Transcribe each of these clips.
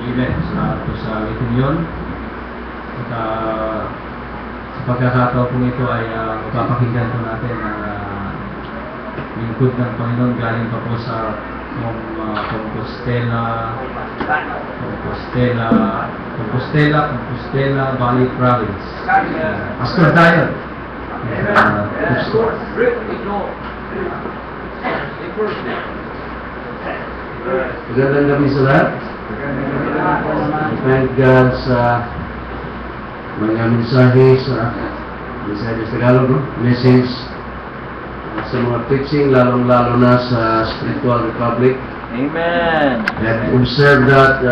Amen. Salamat po sa within yun. At sa pagkakataon po ito ay mapapakinggan po natin ang lingkod ng Panginoon galing pa po sa Compostela Valley Province. Pastor Dayan. Magandang gabi sa lahat. Thank God sa mga mensahe sa Tagalog, no? Message sa mga preaching, lalong-lalo na sa Spiritual Republic. Amen. And observe that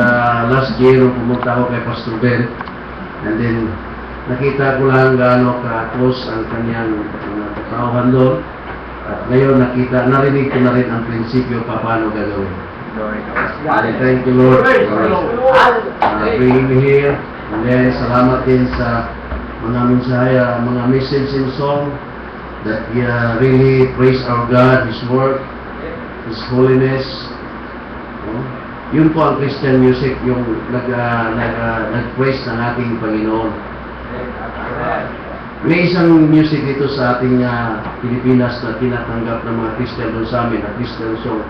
last year, nung pumunta ako kay Pastor Ben, and then nakita ko lang gaano ka-close ang kanyang katauhan doon. At ngayon narinig ko na rin ang prinsipyo paano gagawin. And thank you, Lord, for bringing me here. And then salamat din sa mga mensahe, mga message and song that really praise our God, His Word, His holiness. Yun po ang Christian music, yung nag-praise ng ating Panginoon. May isang music dito sa ating Pilipinas na tinatanggap ng mga Christian doon sa amin, na Christian song.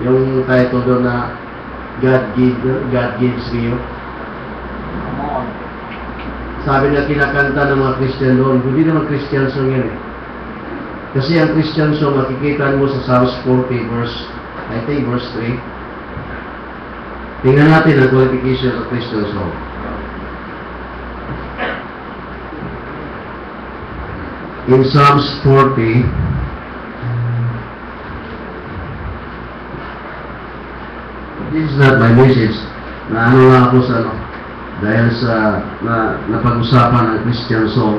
Yung title doon na God Gives Me You. Sabi na kinakanta ng mga Christian doon, hindi naman Christian song yan eh. Kasi ang Christian song, makikita mo sa Psalms 40 verse 3. Tingnan natin ang qualification of Christian song. In Psalms 40, this is not my message. Naano lang ako sa dahil sa napag-usapan ang Christian song.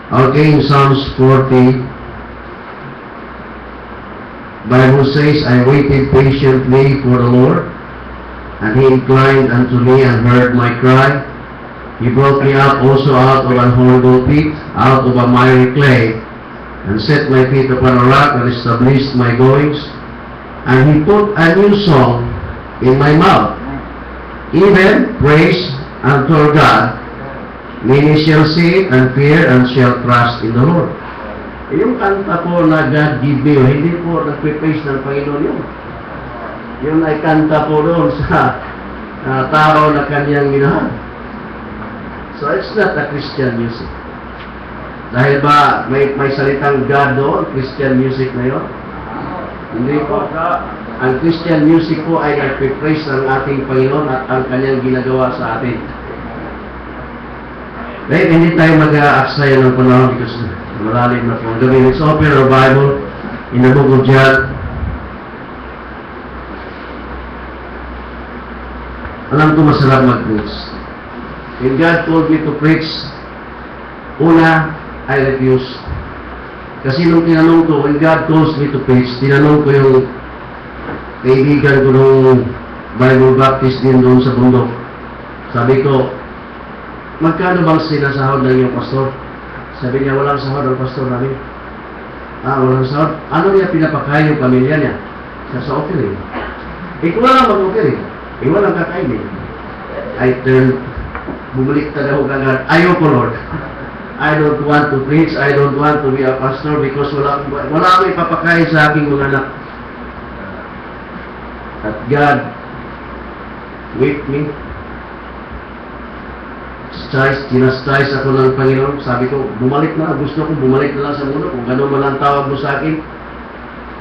Okay, in Psalms 40, Bible says, I waited patiently for the Lord, and He inclined unto me and heard my cry. He brought me up also out of an horrible pit, out of a miry clay, and set my feet upon a rock, and established my goings. And He put a new song in my mouth, even praise unto our God. Many shall see it and fear, and shall trust in the Lord. Yung kanta po na God give me, hindi po nagpipraise ng Panginoon yun. Yung ay kanta po doon sa tao na kanyang minahal. So it's not a Christian music. Dahil ba may salitang God doon, Christian music na yun? Hindi po. Ang Christian music po ay nagpipraise ng ating Panginoon at ang kanyang ginagawa sa atin. Dahil hindi tayo mag-aaksaya ng panahon because malalim na po ang gabi. Let's open our Bible in the book of John. Alam ko masarap mag-preach. When God told me to preach, una, I refuse. Kasi nung tinanong ko, when God calls me to preach, tinanong ko yung kaibigan ko nung Bible Baptist din doon sa bundok. Sabi ko, magkano bang sinasahod ng iyong pastor? Sabi niya, walang sahod ang pastor namin. Walang sahod. Ano niya pinapakain yung pamilya niya? Sa offering. Kung wala mag-offering, walang kakainin. I turned, bumalik talaga ako agad. Ayoko, Lord. I don't want to preach. I don't want to be a pastor because wala akong ipapakain sa aking mga anak. At God with me. Kinastrise ako ng Panginoon. Sabi ko, bumalik na. Gusto ko bumalik na lang sa mundo. Kung gano'n man ang tawag mo sa akin,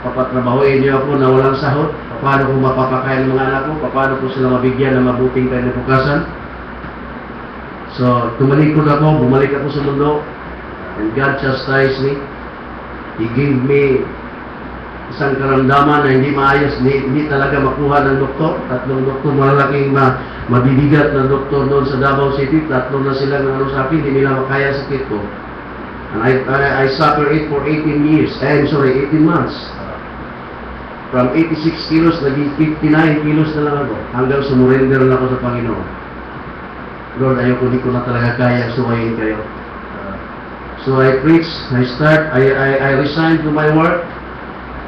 papatrabahoin niyo ako na walang sahod. Paano ko mapapakain ng mga anak ko? Paano ko sila mabigyan ng mabuting kinabukasan? So, tumalikod ako, bumalik ako sa mundo. And God chastised me. He gave me isang karamdaman na hindi maayos, hindi talaga makuha ng doktor. Tatlong doktor, malalaking mabibigat na doktor doon sa Davao City. Tatlo na sila ng sa akin, hindi nila makaya sakit ko. And I suffered it for 18 months. From 86 kilos, naging 59 kilos na lang ako. Hanggang sumurrender na ako sa Panginoon. Lord, ayoko, di ko na talaga kaya suwayin kayo. So I preach, I resigned to my work.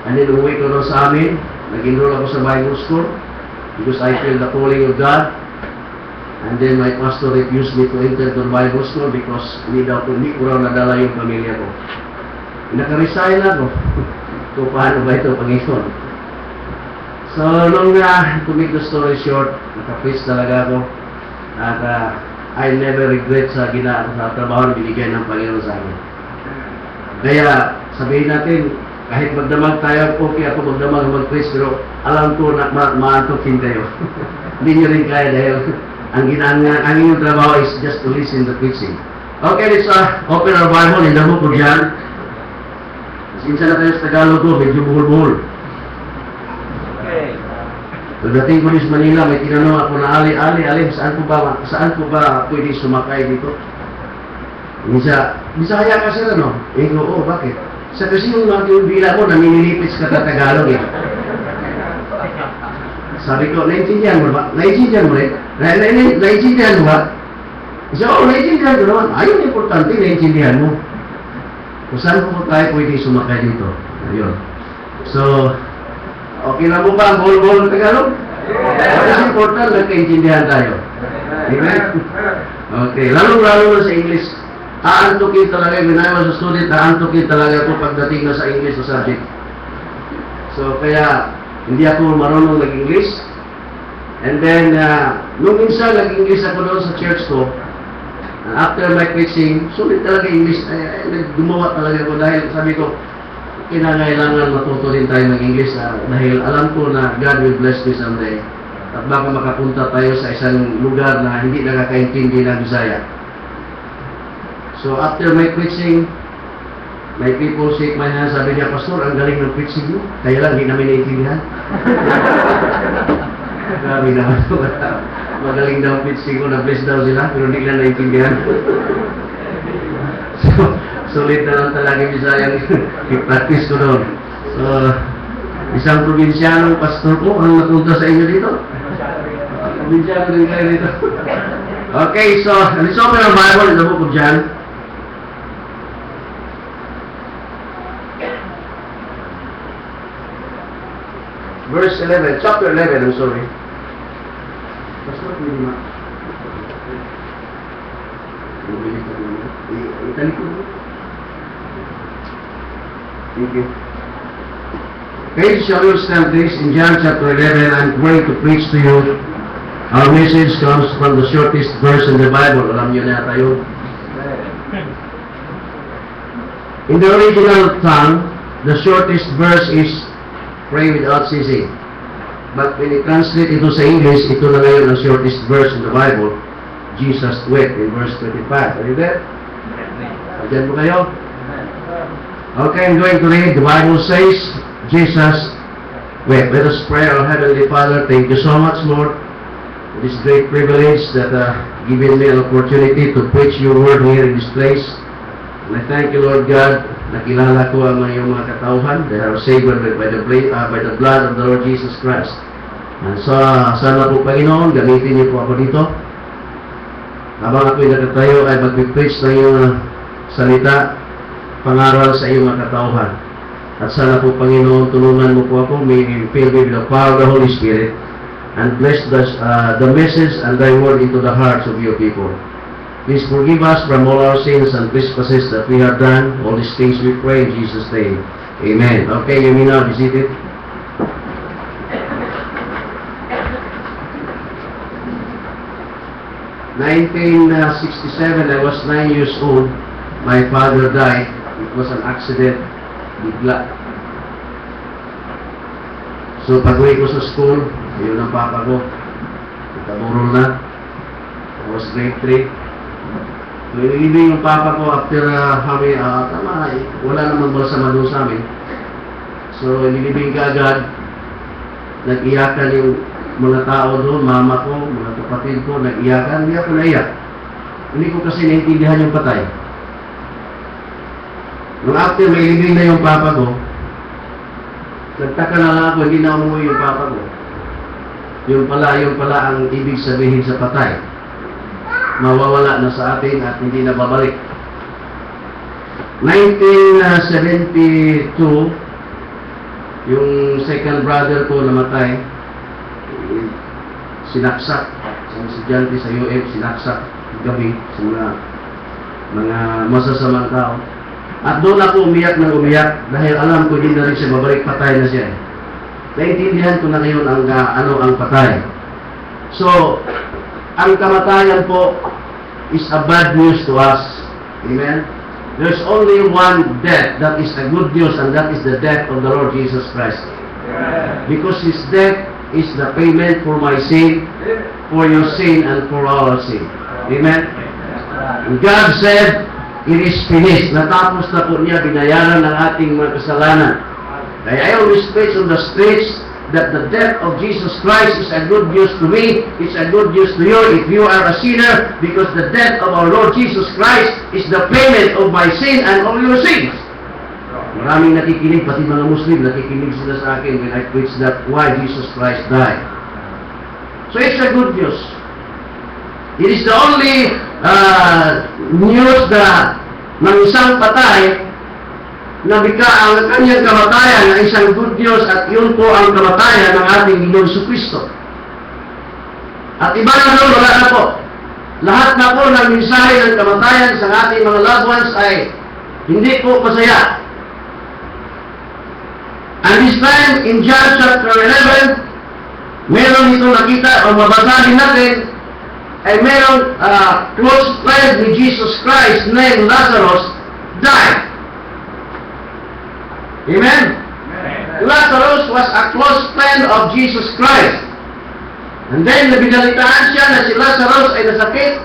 And then uwi ko doon sa amin, nag-enroll ako sa Bible school. because I feel the calling of God. And then my pastor refused me to enter to Bible school because hindi ko raw nadala yung pamilya ko. Naka-resign ako. Kung paano ba ito, Panginoon? So, nung to make the story short, naka-preach talaga ako. At I never regret sa trabaho na binigay ng Panginoon sa akin. Kaya, sabihin natin, kahit magdamag tayo, okay ako magdamag mag-preach, pero alam ko na maantokin kayo. Hindi nyo rin kaya dahil ang inyong trabaho is just to listen to preaching. Okay, let's open our Bible in the book of John. Sinsa na tayo sa Tagalog ko, medyo buhol-buhol. Okay. Pagdating ko sa Manila, may tinanong ako na ali, saan ko ba pwede sumakay dito? Bisaya ka sila, no? Eh, oo, bakit? Kasi yung bila mo, naninilipit ka sa Tagalog eh. Sabi ko, naintindihan mo ba? Naintindihan mo rin? Naintindihan mo ba? So, naintindihan ko naman. Ayun, importante, naintindihan mo. Kung saan po tayo pwede sumakay dito? Ayun. So, okay lang mo ba ang bol-bol ng Tagalog? What is important, nagkaintindihan tayo. Amen? Okay, lalo-lalo na sa English. Aantukin talaga, when I was a student, aantukin talaga ako pagdating na sa English na subject. So, kaya, hindi ako marunong nag-English. And then, nung minsan nag-English ako doon sa church ko, after my preaching, sulit talaga English, gumawa talaga ako dahil sabi ko, kinangailangan matuto din tayo ng English dahil alam ko na God will bless me someday. At baka makapunta tayo sa isang lugar na hindi nakakaintindi ng Bisaya. So after my preaching, my people shake my hand, sabi niya, Pastor, ang galing ng preaching mo. Kaya lang, hindi namin naiintindihan. Grabe naman. Magaling daw ang preaching ko, na-bless daw sila, pero hindi nila naiintindihan. So, sulit na lang talaga yung Bisayang i-practice ko doon. So, isang probinsyanong pastor ko, ang napunta sa inyo dito. Probinsyano din kayo dito. Okay, so, let's open our Bible in the book of John. Verse 11, chapter 11, I'm sorry. Pastor, hindi ma. Itali ko. Thank you. Okay, shall we stand please in John chapter 11, I'm going to preach to you. Our message comes from the shortest verse in the Bible. Alam niyo na tayo. In the original tongue, the shortest verse is pray without ceasing. But when it translates ito sa English, ito na ngayon ang shortest verse in the Bible. Jesus wept in verse 25. Are you there? Diyan po kayo? Okay, I'm going to read. The Bible says, Jesus wept. Let us pray. Our Heavenly Father, thank you so much, Lord, for this great privilege that given me an opportunity to preach your word here in this place. And I thank you, Lord God, nakilala ko ang iyong mga katauhan. They are saved by the blood of the Lord Jesus Christ. And sana po, Panginoon, gamitin niyo po ako dito. Habang ako'y nakatayo ay mag-preach ng iyong salita, pangaral sa iyong mga katauhan. At sana po, Panginoon, tulungan mo po ako, may fill me with the power of the Holy Spirit, and bless the message and thy word into the hearts of your people. Please forgive us from all our sins and trespasses that we have done. All these things we pray in Jesus' name. Amen. Okay, you may now be seated. In 1967, I was 9 years old. My father died. It was an accident. Bigla. So, pag-uwi ko sa school, yun ang papa ko. Itaburol na. I was grade 3. So, inilibing yung papa ko after wala namang balsama doon sa amin. So, inilibing ka agad. Nag-iyakan yung mga tao doon, mama ko, mga kapatid ko, nag-iyakan. Hindi ako naiyak. Hindi ko kasi naintindihan yung patay. Nung after may ilibing na yung papa ko, nagtaka na lang ako, hindi na umuwi yung papa ko. Yung pala ang ibig sabihin sa patay. Mawawala na sa atin at hindi na babalik. 1972, yung second brother ko namatay. sinaksak sa mga estudyante sa UF, sinaksak gabi sa mga masasamang tao. At doon ako umiyak ng umiyak dahil alam ko hindi na rin siya babalik, patay na siya. Naintindihan ko na ngayon ang patay. So, ang kamatayan po is a bad news to us. Amen? There's only one death that is a good news, and that is the death of the Lord Jesus Christ. Because His death is the payment for my sin, for your sin, and for our sin. Amen? And God said, it is finished. Natapos na po niya, binayaran ng ating mga kasalanan. Kaya I always preach on the streets that the death of Jesus Christ is a good news to me, it's a good news to you if you are a sinner, because the death of our Lord Jesus Christ is the payment of my sin and all your sins. Maraming nakikinig, pati mga Muslim, nakikinig sila sa akin when I preach that why Jesus Christ died. So it's a good news. It is the only news na ng isang patay na bigla ang kanyang kamatayan na isang good news, at yun po ang kamatayan ng ating Ginoong Jesucristo. At iba na doon, wala na po. Lahat na po ng mensahe ng kamatayan sa ating mga loved ones ay hindi po masaya. And this time, in John chapter 11, meron ito nakita o mabasahin natin, ay merong close friend ni Jesus Christ named Lazarus died. Amen? Lazarus was a close friend of Jesus Christ. And then, nabinalitaan siya na si Lazarus ay nasakit.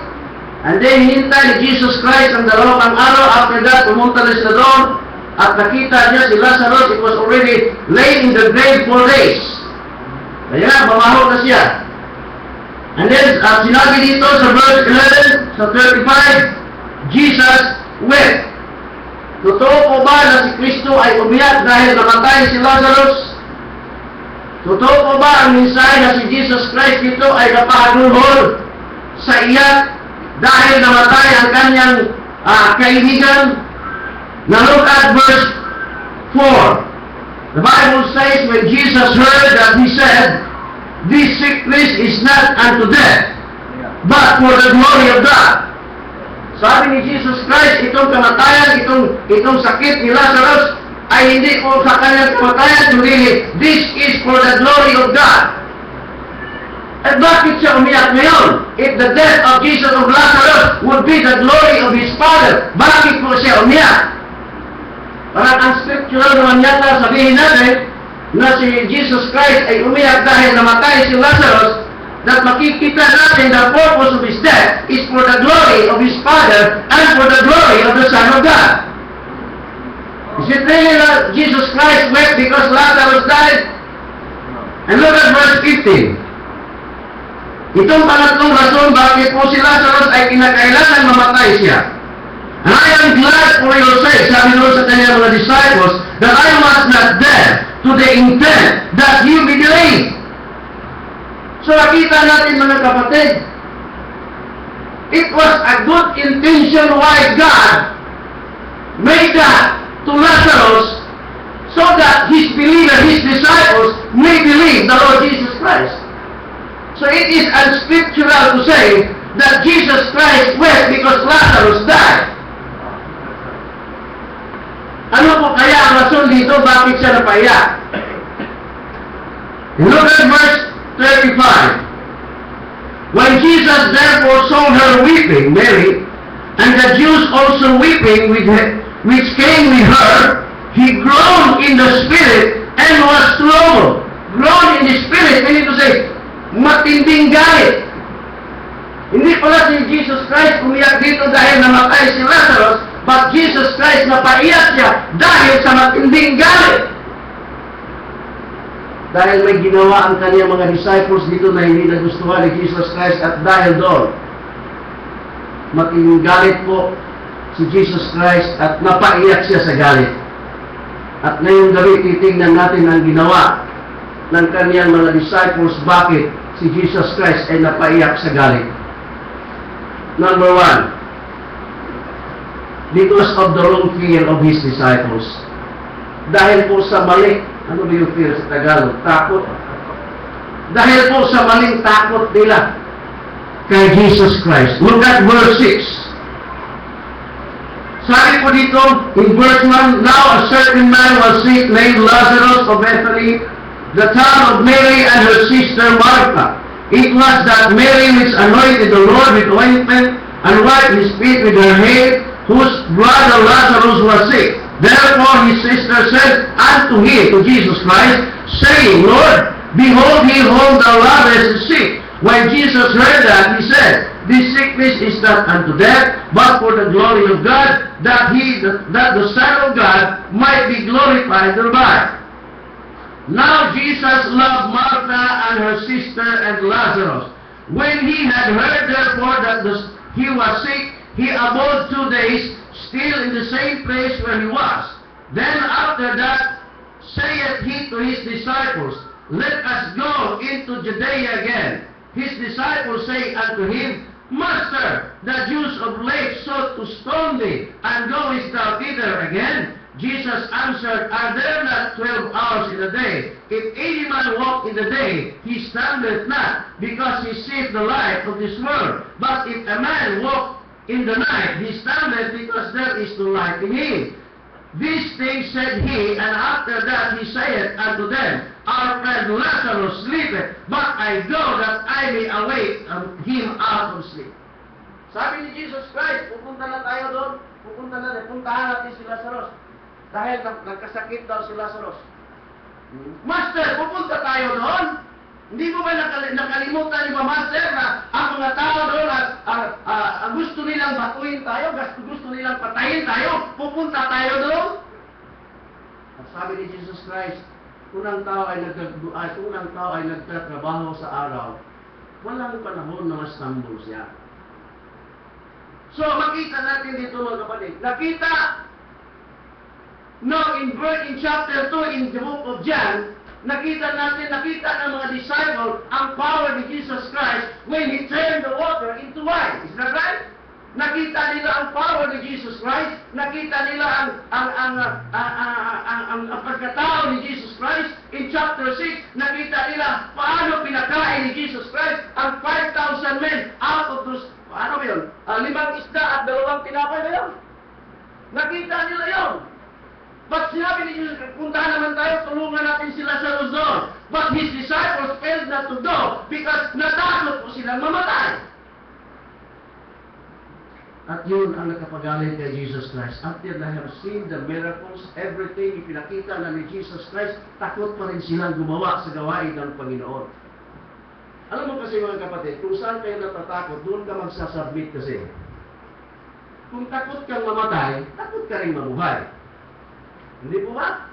And then, hinintay ni Jesus Christ ang 2 araw. After that, pumunta na siya doon. At nakita niya si Lazarus, it was already laid in the grave 4 days. Kaya nga, mamaho na siya. And then, sinabi dito sa verse 11, sa 35, Jesus wept. Totoo po ba na si Kristo ay umiyak dahil namatay si Lazarus? Totoo po ba ang mensahe na si Jesus Christ dito ay napahanuhol sa iyak dahil namatay ang kanyang kaibigan? Now look at verse 4. The Bible says when Jesus heard that, He said, this sickness is not unto death, but for the glory of God. Sabi ni Jesus Christ, itong kamatayan, itong sakit ni Lazarus, ay hindi po sa kanyang kamatayan, kundi this is for the glory of God. At bakit siya umiyak ngayon? If the death of Jesus of Lazarus would be the glory of His Father, bakit po siya umiyak? Parang ang scriptural naman yata sabihin natin, na si Jesus Christ ay umiyak dahil namatay si Lazarus, that makikita natin the purpose of His death is for the glory of His Father and for the glory of the Son of God. Is it really that Jesus Christ wept because Lazarus died? And look at verse 15. Itong pangatlong rason bakit po si Lazarus ay kinakailangan mamatay siya. And I am glad for your sake, sabi doon sa kanyang mga disciples, that I was not dead to the intent that you be believed. So nakita natin mga kapatid, it was a good intention why God made that to Lazarus so that His believer, His disciples may believe the Lord Jesus Christ. So it is unscriptural to say that Jesus Christ wept because Lazarus died. Ano po kaya ang rason dito bakit siya napaiyak? Look at verse 35. When Jesus therefore saw her weeping, Mary, and the Jews also weeping with her, which came with her, He groaned in the spirit and was troubled. Groaned in the spirit, meaning to say, matinding galit. Hindi pala si Jesus Christ umiyak dito dahil namatay si Lazarus, but Jesus Christ napaiyak siya dahil sa matinding galit. Dahil may ginawa ang kanyang mga disciples dito na hindi nagustuhan ni Jesus Christ, at dahil doon, matinding galit po si Jesus Christ at napaiyak siya sa galit. At ngayong gabi, titingnan natin ang ginawa ng kanyang mga disciples, bakit si Jesus Christ ay napaiyak sa galit. Number 1, because of the wrong fear of His disciples. Dahil po sa mali, ano ba yung fear sa Tagalog? Takot. Dahil po sa maling takot nila kay Jesus Christ. Look at verse 6. Sabi po dito, in verse 1, Now a certain man was sick named Lazarus of Bethany, the town of Mary and her sister Martha. It was that Mary which anointed the Lord with ointment and wiped his feet with her hair, whose brother Lazarus was sick. Therefore his sister said unto him, to Jesus Christ, saying, Lord, behold, he whom thou lovest is sick. When Jesus heard that, he said, This sickness is not unto death, but for the glory of God, that the Son of God might be glorified thereby. Now Jesus loved Martha and her sister and Lazarus. When he had heard therefore that he was sick, he abode 2 days, still in the same place where he was. Then after that saith he to his disciples, Let us go into Judea again. His disciples say unto him, Master, the Jews of late sought to stone thee, and goest thou thither again? Jesus answered, Are there not 12 hours in a day? If any man walk in the day, he standeth not, because he seeth the light of this world. But if a man walk in the night, he standeth, because there is no light in him. These things said he, and after that he saith unto them, Our friend Lazarus sleepeth, but I go that I may awake him out of sleep. Sabi ni Jesus Christ, pupunta na tayo doon, puntahan natin si Lazarus. Dahil nagkasakit daw si Lazarus. Master, pupunta tayo doon? Hindi mo ba nakalimutan ni Master na ang mga tao doon ang gusto nilang batuin tayo, gusto nilang patayin tayo, pupunta tayo doon? At sabi ni Jesus Christ, unang tao ay nagtatrabaho sa araw, walang panahon na mastambol siya. So, makita natin dito mga kapatid. In chapter 2 in the book of John, nakita ng mga disciples ang power ni Jesus Christ when He turned the water into wine. Is that right? Nakita nila ang power ni Jesus Christ. Nakita nila ang pagkatao ni Jesus Christ. In chapter 6, nakita nila paano pinakain ni Jesus Christ ang 5,000 men out of those, paano ba yun? 5 isda at 2 tinapay na yun. Nakita nila yun. But sinabi ni Jesus, puntahan naman tayo, tulungan natin sila sa Luzon. But His disciples failed not to go because natakot po silang mamatay. At yun ang nakapagaling kay Jesus Christ. After they have seen the miracles, everything ipinakita na ni Jesus Christ, takot pa rin silang gumawa sa gawain ng Panginoon. Alam mo kasi mga kapatid, kung saan kayo natatakot, doon ka magsasubmit kasi. Kung takot kang mamatay, takot ka rin mabuhay. Hindi po ba?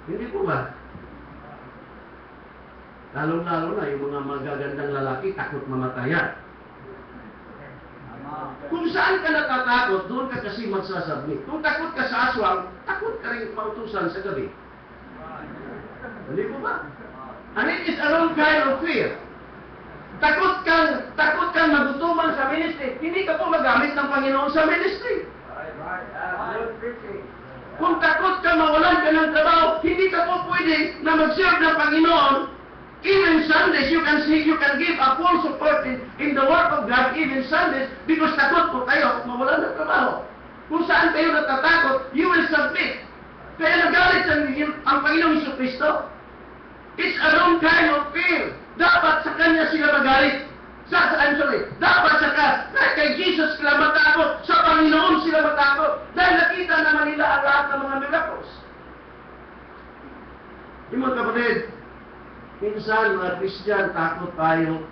Hindi po ba? Lalo-lalo na yung mga magagandang lalaki, takot mamatayan. Kung saan ka natatakot, doon ka kasi magsasubmit. Kung takot ka sa aswang, takot ka rin mautusan sa gabi. Hindi po ba? And it is a wrong kind of fear. Takot kang magutuman sa ministry, hindi ka po magamit ng Panginoon sa ministry. Kung takot ka mawalan ka ng trabaho, hindi ka po pwede na mag-serve ng Panginoon. Even Sundays, you can give a full support in the work of God, even Sundays, because takot po kayo mawalan ng trabaho. Kung saan kayo natatakot, you will submit. Kaya nagalit ang Panginoong Jesucristo. It's a wrong kind of fear. Dapat sa Kanya sila magalit. Dapat kay Jesus sila matakot, sa Panginoon sila matakot, dahil nakita naman nila ang lahat ng mga miracles. Yung mga kapatid, minsan mga Christian, takot tayo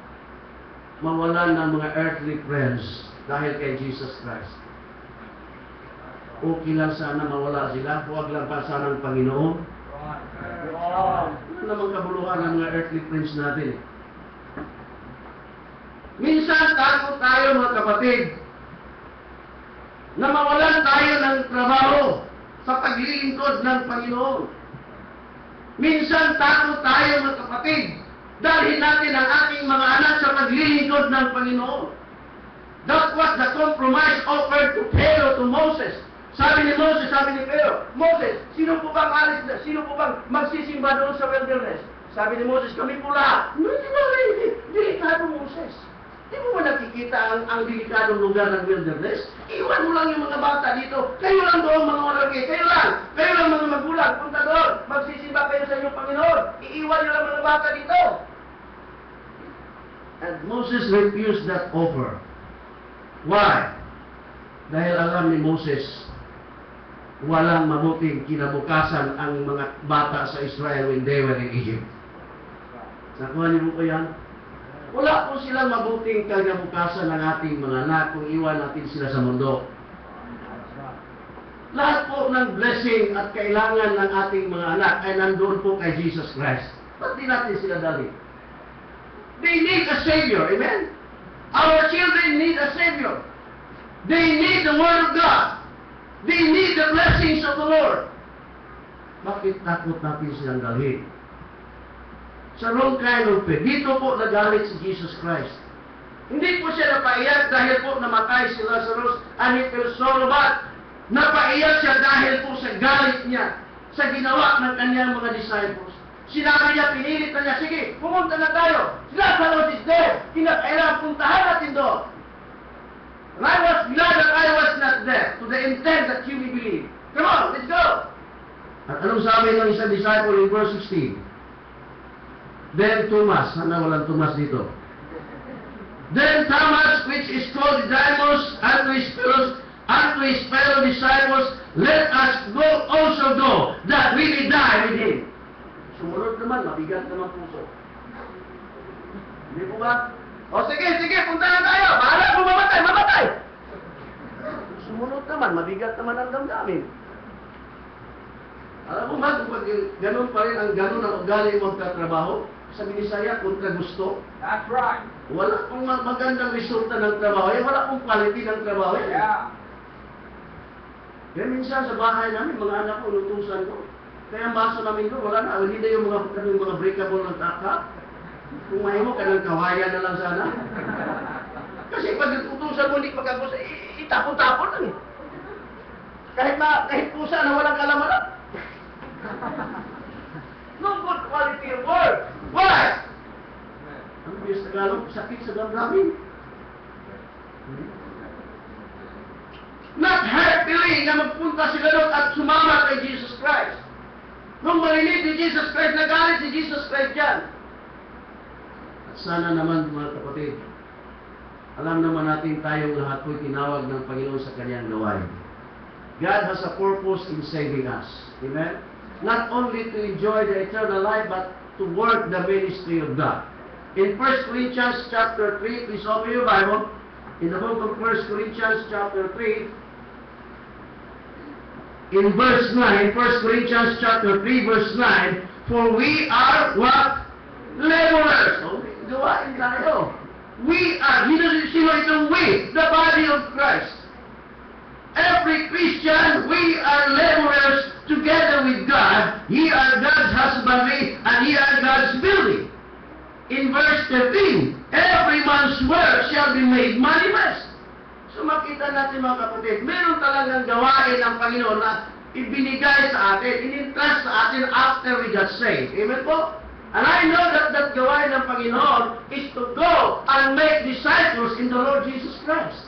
mawalan ng mga earthly friends dahil kay Jesus Christ. Okay lang sana mawala sila, huwag lang pa sana ng Panginoon. Ano namang kabuluhan ng mga earthly friends natin? Minsan takot tayo mga kapatid na mawalan tayo ng trabaho sa paglilingkod ng Panginoon. Minsan takot tayo mga kapatid dahil natin ang ating mga anak sa paglilingkod ng Panginoon. That was the compromise offered to Pharaoh to Moses. Sabi ni Pharaoh, Moses, sino po bang magsisimba doon sa wilderness? Sabi ni Moses, kami pula. No, di ba, delikado Moses. Di mo ba nakikita ang delikadong lugar ng wilderness? Iwan mo lang yung mga bata dito. Kayo lang doon mga lalaki. Kayo lang mga magulang. Punta doon. Magsisimba kayo sa inyong Panginoon. Iiwan nyo lang mga bata dito. And Moses refused that offer. Why? Dahil alam ni Moses, walang mabuting kinabukasan ang mga bata sa Israel when they were in Egypt. Nakuha niyo po yan? Wala po silang mabuting kinabukasan ng ating mga anak kung iwan natin sila sa mundo. Lahat po ng blessing at kailangan ng ating mga anak ay nandoon po kay Jesus Christ. Ba't di natin sila dali? They need a Savior. Amen? Our children need a Savior. They need the Word of God. They need the blessings of the Lord. Bakit takot natin silang dalhin? Sa wrong kind of faith. Dito po nagalit si Jesus Christ. Hindi po siya napaiyak dahil po namatay si Lazarus and he felt so bad. Napaiyak siya dahil po sa galit niya sa ginawa ng kanyang mga disciples. Sinabi niya, pinilit na niya, sige, pumunta na tayo. Si Lazarus is there. Kinakailangan puntahan natin doon. And I was glad that I was not there to the intent that you may believe. Come on, let's go! At anong sabi ng isang disciple in verse 16? Then Thomas, sana walang Thomas dito. Then Thomas, which is called Didymus, unto his fellow disciples, let us go also go, that we may die with him. Sumunod naman, mabigat naman puso. Hindi po ba? O sige, punta na tayo. Bahala kung mamatay. Sumunod naman, mabigat naman ang damdamin. Alam mo ba, kung ganun pa rin ang ganun ang ugali mong katrabaho, sa Binisaya, kontra gusto. That's right. Wala pong magandang resulta ng trabaho. Wala pong quality ng trabaho. Yeah. Kaya minsan sa bahay namin, mga anak ko, lutusan ko. Kaya ang baso namin ko, wala na. Hindi na yung mga breakable ng taka. Kung mahimo ka ng kawayan na lang sana. Kasi pag lutusan mo, hindi pagkagos, itapon-tapon lang eh. Kahit pusa na walang kalamanan. No good quality of work. Why? Ang bilis na Tagalog, sakit sa damdamin. Not happily na magpunta sila doon at sumama kay Jesus Christ. Nung marinig ni Jesus Christ, nagalit si Jesus Christ dyan. At sana naman mga kapatid, alam naman natin tayong lahat po'y tinawag ng Panginoon sa kanyang gawain. God has a purpose in saving us. Amen? Not only to enjoy the eternal life, but to work the ministry of God. In 1 Corinthians chapter 3, please open your Bible. In the book of 1 Corinthians chapter 3, in verse 9, 1 Corinthians chapter 3, verse 9, for we are what? Laborers. So, gawain tayo. We are, sino itong we? The body of Christ. Every Christian, we are laborers together with God. Ye are God's husbandry, and ye are God's building. In verse 13, every man's work shall be made manifest. So makita natin mga kapatid, meron talagang gawain ng Panginoon na ibinigay sa atin, in-entrust sa atin after we got saved. Amen po? And I know that gawain ng Panginoon is to go and make disciples in the Lord Jesus Christ.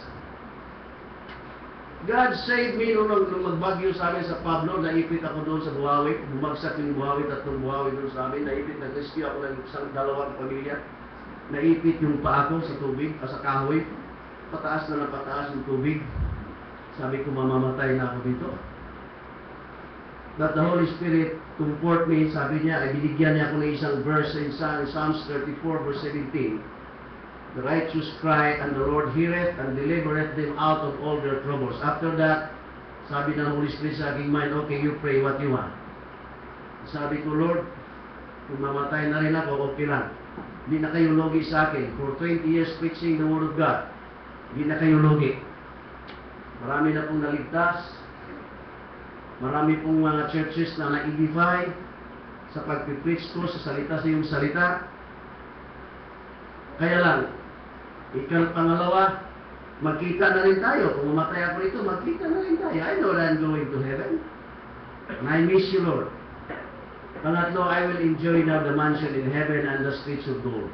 God saved me nung magbagyo sa amin sa Pablo, naipit ako doon sa Buhawi, bumagsak yung Buhawi, tatlong Buhawi doon sa amin, naipit, nag-rescue ako ng isang dalawang pamilya, naipit yung paa ko sa tubig, sa kahoy, pataas na ng pataas yung tubig, sabi ko mamamatay na ako dito. But the Holy Spirit comfort me, sabi niya, ay binigyan niya ako ng isang verse in Psalms 34 verse 17, the righteous cry, and the Lord heareth, and delivereth them out of all their troubles. After that, sabi ng Holy Spirit sa aking mind, okay, you pray what you want. Sabi ko, Lord, kung mamatay na rin ako, okay lang. Hindi na kayo logi sa akin. For 20 years preaching the Word of God, hindi na kayo logi. Marami na pong naligtas. Marami pong mga churches na na-edify sa pag-preach ko sa salita sa iyong salita. Kaya lang, pangalawa, magkita na rin tayo. Kung mamatay ako rito, magkita na rin tayo. I know that I'm going to heaven. And I miss you, Lord. Pangatlo, I will enjoy now the mansion in heaven and the streets of gold.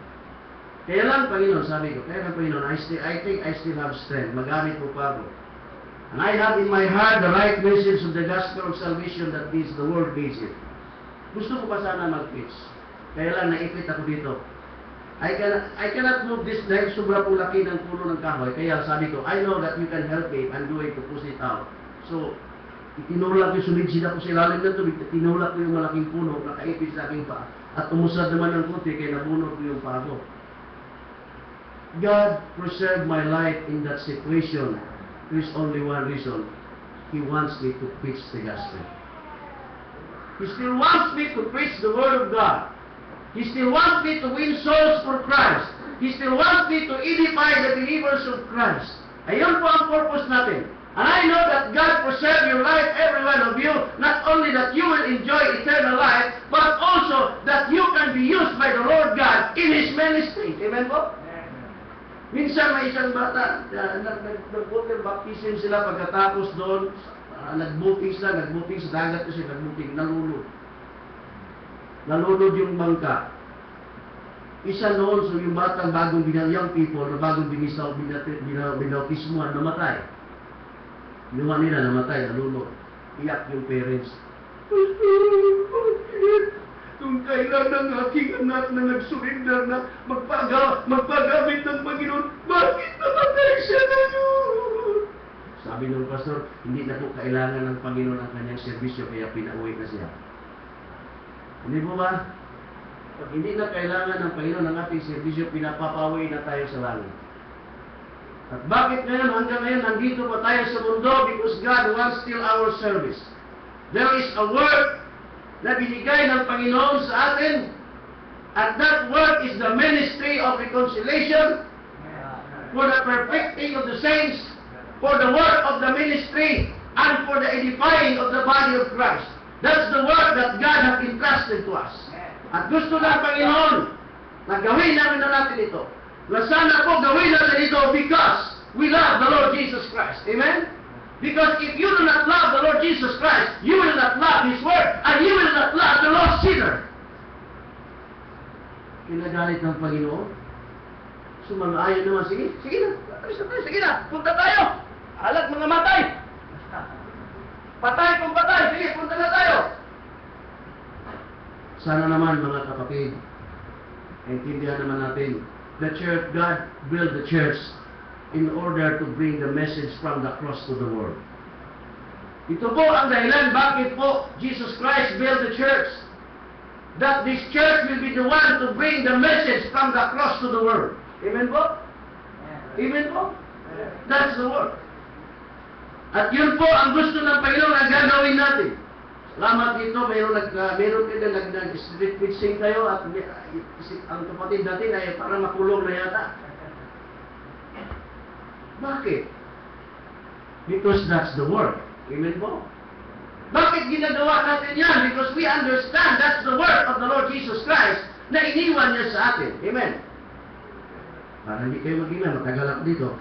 Kaya lang, Panginoon, sabi ko, kaya lang, Panginoon, I think I still have strength. Magamit po pa ako. And I have in my heart the right message of the gospel of salvation that needs the world needs it. Gusto ko pa sana mag-preach. Kaya lang, naipit ako dito. I cannot move this dahil sobra pong laki ng puno ng kahoy. Kaya sabi ko, I know that you can help me. I'm going to push it out. So, itinulak ko, sumidsida ko sa ilalim ng tubig, tinulak ko yung malaking puno, nakaipit sa aking paa. At umusad naman ng puti, kaya nabunod ko yung paa ko. God preserved my life in that situation. There's only one reason. He wants me to preach the gospel. He still wants me to preach the word of God. He still wants me to win souls for Christ. He still wants me to edify the believers of Christ. Ayun po ang purpose natin. And I know that God preserve your life, every one of you, not only that you will enjoy eternal life, but also that you can be used by the Lord God in His ministry. Amen po? Minsan may isang bata, nag-water baptism sila pagkatapos doon, nag-booting sa dagat kasi nag-booting, nalulod. Nalulod yung bangka. Isa noon, so yung batang bagong young people, na bagong binautismuhan, namatay. Ginawa nila, namatay, nalulod. Iyak yung parents. Kung kailan ang aking anak na nag-surrender na magpagamit ng Panginoon, bakit namatay siya ngayon? Sabi ng pastor, hindi na po kailangan ng Panginoon ang kanyang serbisyo, kaya pinauwi na siya. Hindi po ba? Pag hindi na kailangan ng Panginoon ang ating serbisyo, pinapapauwi na tayo sa langit. At bakit ngayon, hanggang ngayon, nandito pa tayo sa mundo? Because God wants still our service. There is a work na binigay ng Panginoon sa atin, at that work is the ministry of reconciliation, for the perfecting of the saints, for the work of the ministry, and for the edifying of the body of Christ. That's the work that God has entrusted to us. At gusto ng Panginoon na gawin natin ito. Na sana po gawin natin ito because we love the Lord Jesus Christ. Amen? Because if you do not love the Lord Jesus Christ, you will not love His Word, and you will not love the lost sinner. Kinagalit ng Panginoon. Sumang-ayon naman, sige na, punta tayo. Alat mga matay. Patay kung patay, sige, punta na tayo. Sana naman mga kapatid, intindihan naman natin, the church, God built the church in order to bring the message from the cross to the world. Ito po ang dahilan bakit po Jesus Christ built the church. That this church will be the one to bring the message from the cross to the world. Amen po? Amen po? That's the work. At yun po ang gusto ng Panginoon na gagawin natin. Salamat dito, meron kayo nag-street preaching kayo at ang kapatid natin ay parang makulong na yata. Bakit? Because that's the work. Amen po? Bakit ginagawa natin yan? Because we understand that's the work of the Lord Jesus Christ na iniwan niya sa atin. Amen? Para hindi kayo mag-ina, matagal ako dito.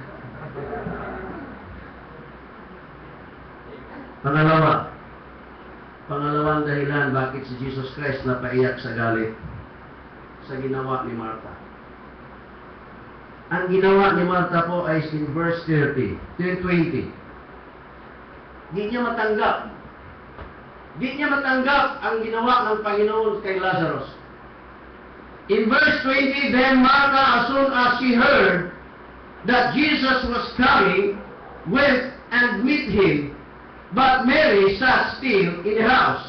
Pangalawang dahilan bakit si Jesus Christ napaiyak sa galit sa ginawa ni Martha. Ang ginawa ni Martha po ay in verse 20. Di niya matanggap ang ginawa ng Panginoon kay Lazarus. In verse 20, then Martha, as soon as she heard that Jesus was coming, went and met him, but Mary sat still in the house.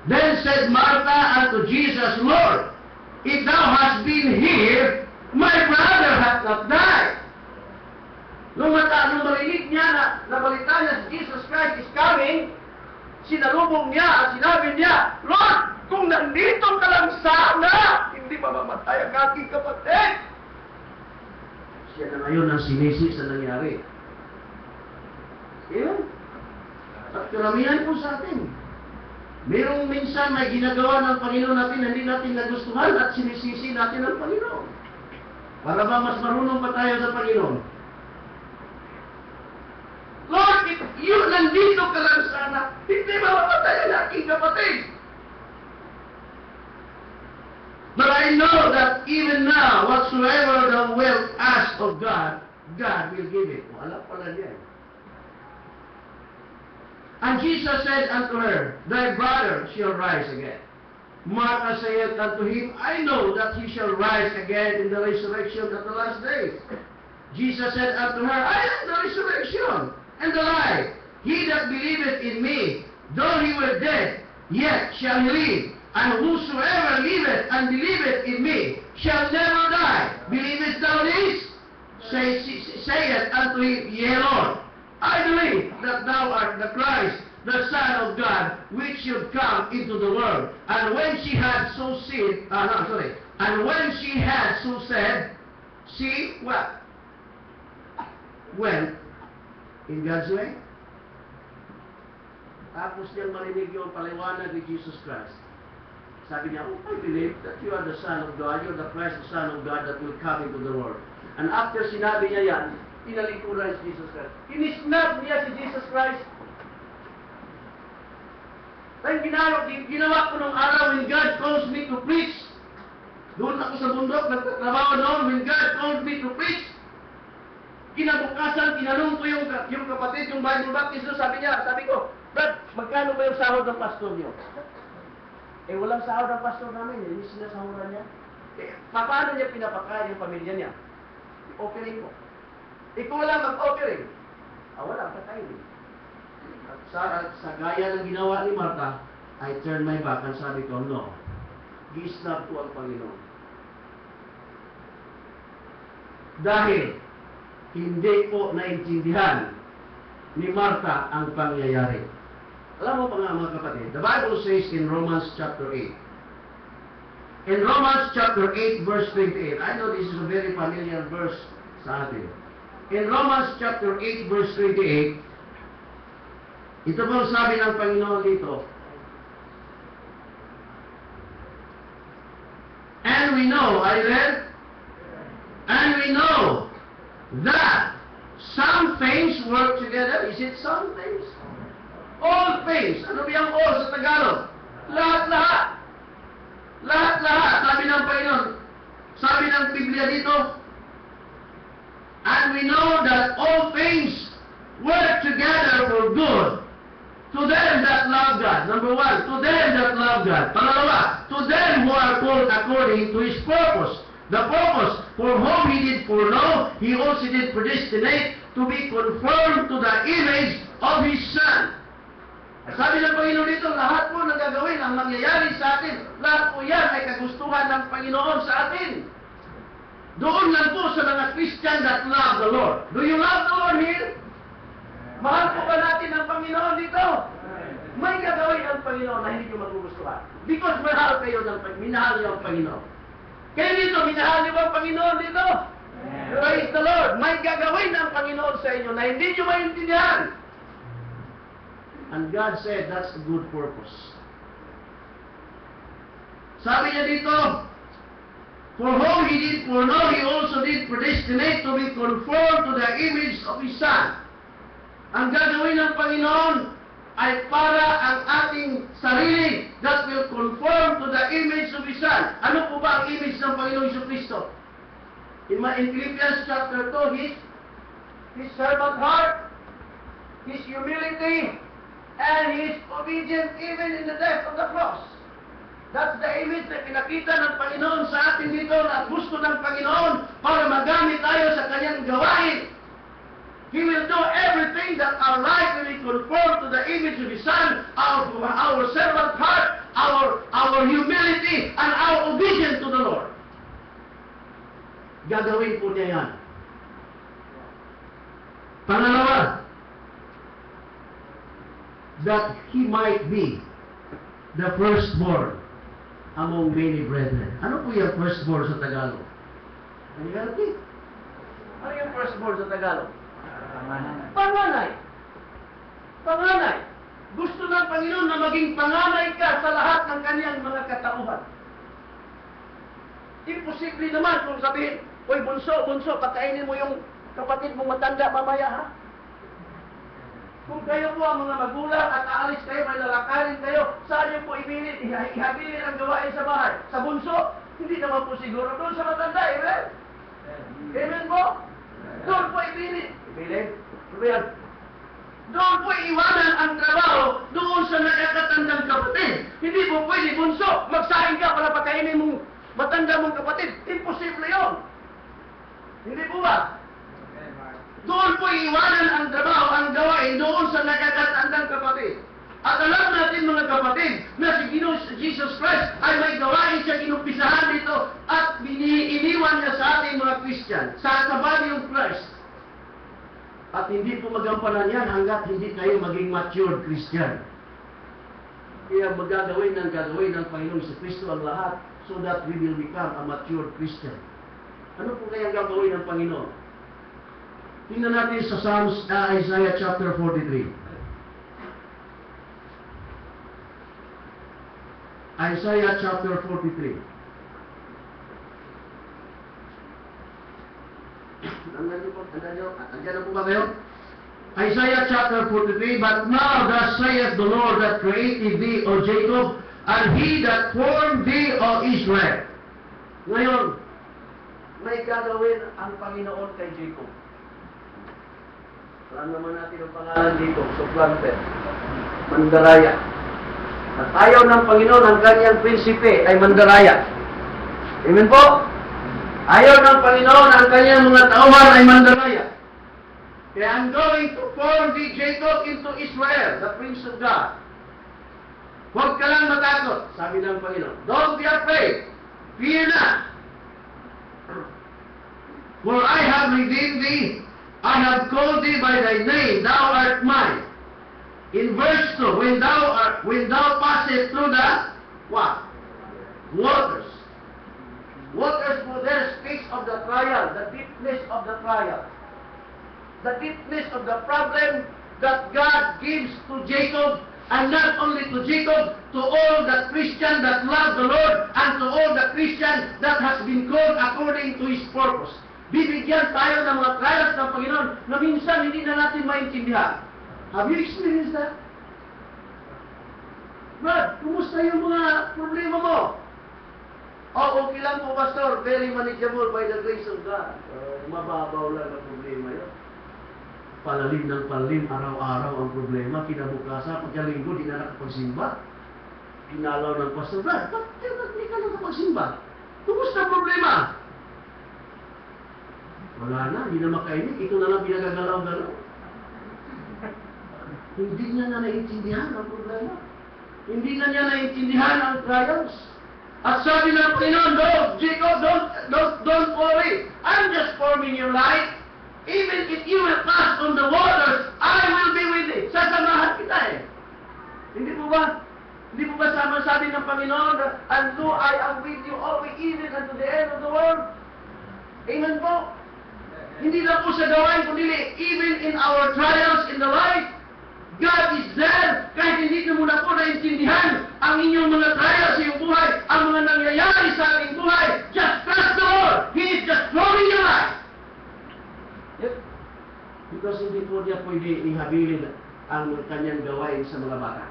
Then said Martha unto Jesus, Lord, if thou hast been here, my brother hath not died. Nung marinig niya na nabalita niya si Jesus Christ is coming, sinalubong niya at sinabi niya, Lord, kung nandito ka lang sana, hindi mamamatay ang aking kapatid. Siya na ngayon ang sinisi sa nangyari. Yun. At karamihan po sa atin. Merong minsan may ginagawa ng Panginoon natin na hindi natin nagustuhan at sinisisi natin ang Panginoon. Para ba mas marunong pa tayo sa Panginoon? Lord, if you nandito ka lang sana, hindi mamamatay ang aking kapatid. I know that even now, whatsoever thou wilt ask of God, God will give it. O, alam pala niya. And Jesus said unto her, Thy brother shall rise again. Martha saith unto him, I know that he shall rise again in the resurrection at the last day. Jesus said unto her, I am the resurrection and the life. He that believeth in me, though he were dead, yet shall he live. And whosoever liveth and believeth in me shall never die. Believest thou this? Saith unto him, Yea, Lord, I believe that thou art the Christ, the Son of God, which should come into the world. And when she had so said, and when she had so said, she what? Went in God's way. Tapos niyang marinig yung paliwanag ni Jesus Christ. Sabi niya, I believe that you are the Son of God, you are the Christ, the Son of God that will come into the world. And after sinabi niya yan, tinalikuran si Jesus Christ. Kinisnap niya si Jesus Christ. Dahil ginawa ko nung araw when God calls me to preach. Doon ako sa bundok, nagtatrabaho noon when God called me to preach. Kinabukasan, tinanong ko yung kapatid, yung Bible Baptist, sabi ko, Brad, magkano ba yung sahod ng pastor niyo? Eh, walang sahod ng pastor namin, hindi sinasahuran niya. Eh, paano niya pinapakain yung pamilya niya? Offering ko. Ikaw lang mag-offering. Wala, kakainin. At sa gaya ng ginawa ni Martha, I turned my back and sabi ko, no. Gisnap ko ang Panginoon. Dahil hindi po naintindihan ni Martha ang pangyayari. Alam mo pa nga mga kapatid, the Bible says in Romans chapter 8. In Romans chapter 8 verse 28, I know this is a very familiar verse sa atin. In Romans chapter 8 verse 28, ito po sabi ng Panginoon dito. And we know, I read, and we know that some things work together. Is it some things? All things. Ano ba yung all sa Tagalog? Lahat-lahat. Lahat-lahat. Sabi ng Panginoon. Sabi ng Biblia dito. And we know that all things work together for good. To them that love God. Number one, to them that love God. Pangalawa, to them who are called according to His purpose. The purpose for whom He did foreknow, He also did predestinate to be conformed to the image of His Son. Sabi ng Panginoon dito, lahat po ng gagawin ang mangyayari sa atin, lahat po yan ay kagustuhan ng Panginoon sa atin. Doon lang po sa mga Christian that love the Lord. Do you love the Lord here? Mahal po ba natin ang Panginoon dito? May gagawin ang Panginoon na hindi nyo magugustuhan. Because minahal niyo ang Panginoon. Kaya dito, minahal niyo ang Panginoon dito? Praise the Lord. May gagawin ang Panginoon sa inyo na hindi nyo maintindihan. And God said, that's a good purpose. Sabi niya dito, for whom He did foreknow, He also did predestinate to be conformed to the image of His Son. Ang gagawin ng Panginoon ay para ang ating sarili that will conform to the image of His Son. Ano po ba ang image ng Panginoong Jesucristo? In Philippians chapter 2, His servant heart, His humility, and His obedience even in the death of the cross. That's the image na pinakita ng Panginoon sa atin dito na gusto ng Panginoon para magamit tayo sa Kanyang gawain. He will do everything that our life will be conformed to the image of His Son, our servant heart, our humility, and our obedience to the Lord. Gagawin po niya yan. Pangalawa, that He might be the firstborn among many brethren. Ano po yung firstborn sa Tagalog? Can you help me? Ano yung firstborn sa Tagalog? Panganay. Panganay. Gusto ng Panginoon na maging panganay ka sa lahat ng Kanyang mga katauhan. Imposible naman kung sabihin, Uy, bunso, patainin mo yung kapatid mong matanda mamaya, ha? Kung kayo po ang mga magulang at aalis kayo, may lalakarin kayo, saan niyo po ipilit, ihabilin ang gawain sa bahay? Sa bunso? Hindi naman po siguro doon sa matanda, amen? Amen po? Doon po ibili. Ano ba yan? Doon po iwanan ang trabaho doon sa nakakatandang kapatid. Hindi po pwede, bunso, magsahin ka para pakainin mong matanda mong kapatid. Imposible yun. Hindi po ba? Doon po iwanan ang trabaho, ang gawain doon sa nakakatandang kapatid. At alam natin mga kapatid na si Jesus Christ ay may gawain siya kinumpisahan dito at iniwan niya sa ating mga Christian, sa body of Christ. At hindi po magampanan yan hanggat hindi kayo maging matured Christian. Kaya magagawin ng Panginoon sa Kristo ang lahat so that we will become a matured Christian. Ano po kaya gagawin ng Panginoon? Tingnan natin sa Psalms, Isaiah chapter 43. Isaiah chapter 43. Nandiyan na po ba kayo? Isaiah chapter 43, But now thus saith the Lord that created thee, O Jacob, and he that formed thee, O Israel. Ngayon, may gagawin ang Panginoon kay Jacob. Alam naman natin ang pangalan dito, supplanter, mandaraya. At ayaw ng Panginoon, ang kanyang prinsipe ay mandaraya. Amen po? Ayaw ng Panginoon, ang kanyang mga tauhan ay mandaraya. Kaya I'm going to form thee, Jacob, into Israel, the Prince of God. Huwag ka lang matakot, sabi ng Panginoon. Don't be afraid. Fear not. For I have redeemed thee. I have called thee by thy name. Thou art mine. In verse 2, when thou passest through the what? Waters. Waters for there speaks of the trial, the deepness of the trial. The deepness of the problem that God gives to Jacob, and not only to Jacob, to all the Christian that love the Lord, and to all the Christian that has been called according to His purpose. Bibigyan tayo ng mga trials ng Panginoon na minsan hindi na natin maintindihan. Have you experienced that? Brad, kumusta yung mga problema mo? Oh, okay lang po, Pastor. Very manageable by the grace of God. Mababaw lang ang problema yun. Palalim ng palalim, araw-araw ang problema. Kinabukasan, pagkalinggo, di na nakapagsimba. Pinalaw ng Pastor, Brad, ba't di ka nakapagsimba? Kumusta ang problema? Wala na, hindi na makainit. Ito na lang pinagagalaw-galaw. Hindi niya na naintindihan ang problema. Hindi na niya naintindihan ang trials. At sabi ng Panginoon, no, Jacob, don't worry. I'm just forming your life. Even if you will pass on the waters, I will be with you. Sasamahan kita eh. Hindi po ba? Hindi po ba sabi ng Panginoon, and lo, I am with you always, even unto the end of the world? Amen po? Hindi lang po sa gawain, kundi even in our trials in the life, God is there. Kahit hindi na muna po naintindihan ang inyong mga trials sa iyong buhay, ang mga nangyayari sa ating buhay, just trust the Lord. He is just flowing your life. Yep. Because hindi po niya pwede ihabilin ang kanyang gawain sa mga bata.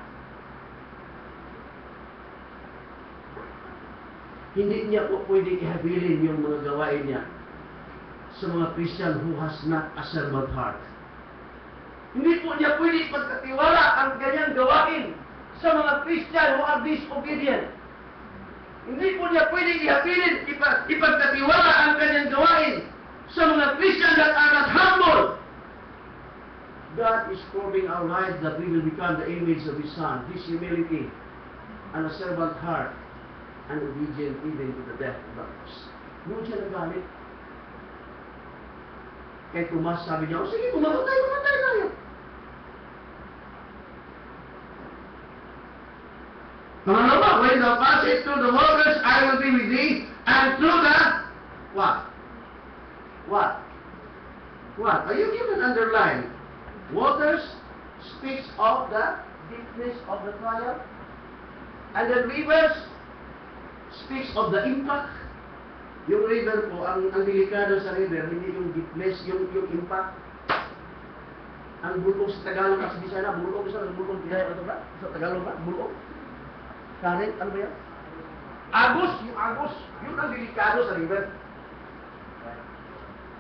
Hindi niya po pwede ihabilin yung mga gawain niya sa mga Christian who has not a servant heart. Hindi po niya pwede ipagkatiwala ang kanyang gawain sa mga Christian who are disobedient. Hindi po niya pwede ihabilin, ipagkatiwala ang kanyang gawain sa mga Christian that are not humble. God is forming our lives that we will become the image of His Son, His humility, and a servant heart, and obedient even to the death of others. Doon siya nagalit. Kay Tomas, sabi niya, sige, mamatay tayo. Pangalawa, when thou passest through the waters, I will be with thee, and through the, what? Are you given underline? Waters speaks of the deepness of the trial, and the rivers speaks of the impact. Yung river po, ang delikado sa river, hindi yung deepness, yung impact. Ang bulong sa Tagalog, kasi di sana, bulong sa bulong, sa Tagalog ba? Bulong? Current, ano ba yan? Agos, yun ang delikado sa river.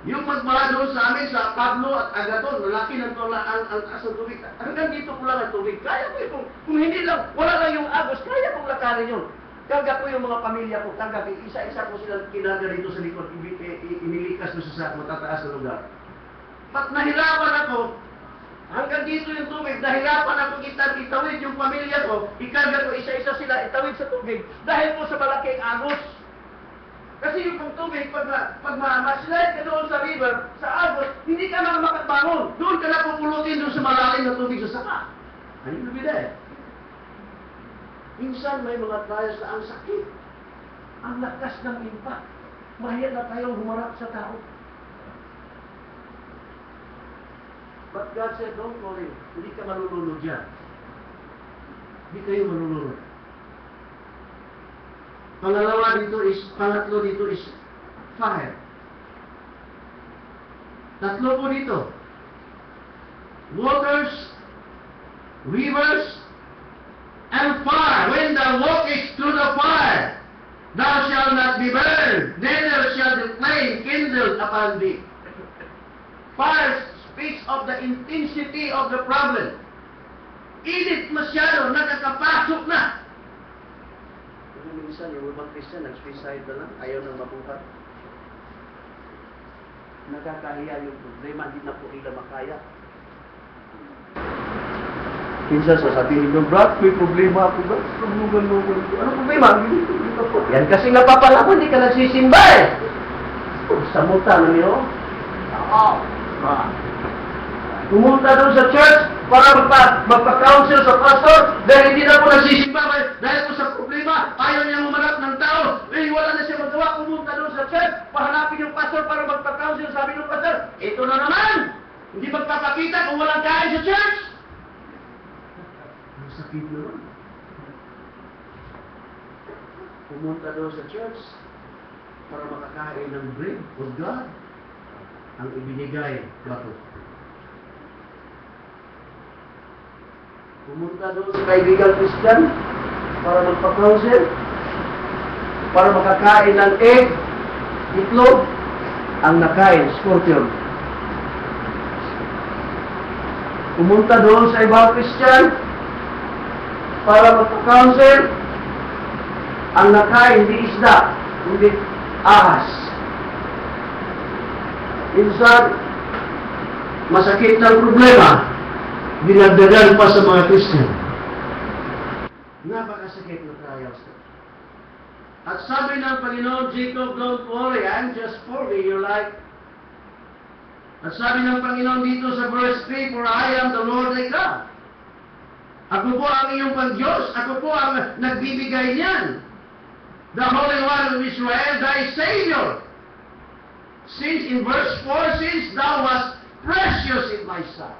Yung magmula doon sa amin, sa Pablo at Agaton, malaki ng ang taas ng tubig. Hanggang dito ko lang ang tubig. Kaya ko yun. Kung hindi lang, wala lang yung Agos, kaya kong lakarin yun. Karga ko yung mga pamilya ko, karga, isa-isa ko silang kinarga dito sa likod, inilikas ko sa matataas na lugar. At nahirapan ako, hanggang dito yung tubig, nahirapan ako itawid yung pamilya ko, ikarga ko isa-isa sila, itawid sa tubig, dahil po sa malaking Agos. Kasi yung pang tubig, pag ma-slide ka doon sa river, sa Agos, hindi ka na makatbangon. Doon ka na pupulutin doon sa malalim na tubig sa saka. Ano yung bida? Minsan may mga trials na ang sakit. Ang lakas ng impact. Mahirap na tayong humarap sa tao. But God said, don't worry. Hindi ka malulunod yan. Hindi kayo malulunod. Pangatlo dito is fire. Tatlo po dito. Waters, rivers, and fire. When thou walkest through the fire, thou shalt not be burned, neither shall the flame kindle upon thee. Fire speaks of the intensity of the problem. Init masyado, nakakapasok na. Minsan, yung ibang Christian, nag-suicide na lang, ayaw nang mabuhat. Nakakahiya yung problema, hindi na po nila makaya. Minsan, sasabihin nyo, Brad, may problema ako, Brad. Lugan-lugan ko. Ano problema? Dito po. Yan kasi napapala ko, hindi ka nagsisimba eh. Sa multa na niyo. Oo. Pumunta doon sa church para magpa-counsel sa pastor dahil hindi na po nagsisimba dahil po sa problema, ayaw niya umarap ng tao. Wala na siya magawa. Pumunta doon sa church, pahanapin yung pastor para magpa-counsel. Sabi ng pastor, ito na naman! Hindi magpapakita kung walang kain sa church. Ang sakit naman. Pumunta doon sa church para makakain ng bread of God. Ang ibinigay bato. Pumunta doon sa kaibigan Christian para magpa-counsel, para makakain ng egg, itlog, ang nakain, scorpion. Pumunta doon sa ibang Christian para magpa-counsel, ang nakain, hindi isda, hindi ahas. Minsan, masakit ng problema, dinagdagan pa sa mga Christian. Napakasakit na trials. At sabi ng Panginoon, Jacob, don't worry, I'm just forming your life. At sabi ng Panginoon dito sa verse 3, for I am the Lord thy God. Ako po ang iyong Pang-Diyos. Ako po ang nagbibigay niyan. The Holy One of Israel, thy Savior. Since in verse 4, since thou wast precious in my sight.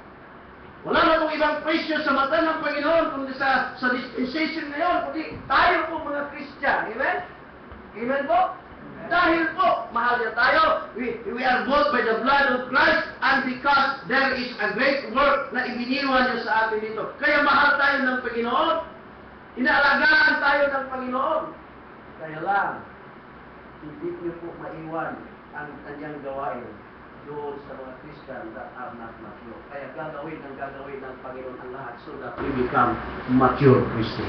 Wala na pong ibang precious sa mata ng Panginoon kundi sa dispensation ngayon, kundi tayo po mga Christian. Amen? Amen po? Dahil po, mahal niya tayo, we are bought by the blood of Christ and because there is a great work na ibiniwan niya sa atin dito. Kaya mahal tayo ng Panginoon, inaalagaan tayo ng Panginoon. Kaya lang, hindi niyo po maiwan ang kanyang gawain doon sa mga Christian that are not mature. Kaya gagawin ng Panginoon ang lahat so that we become mature Christian.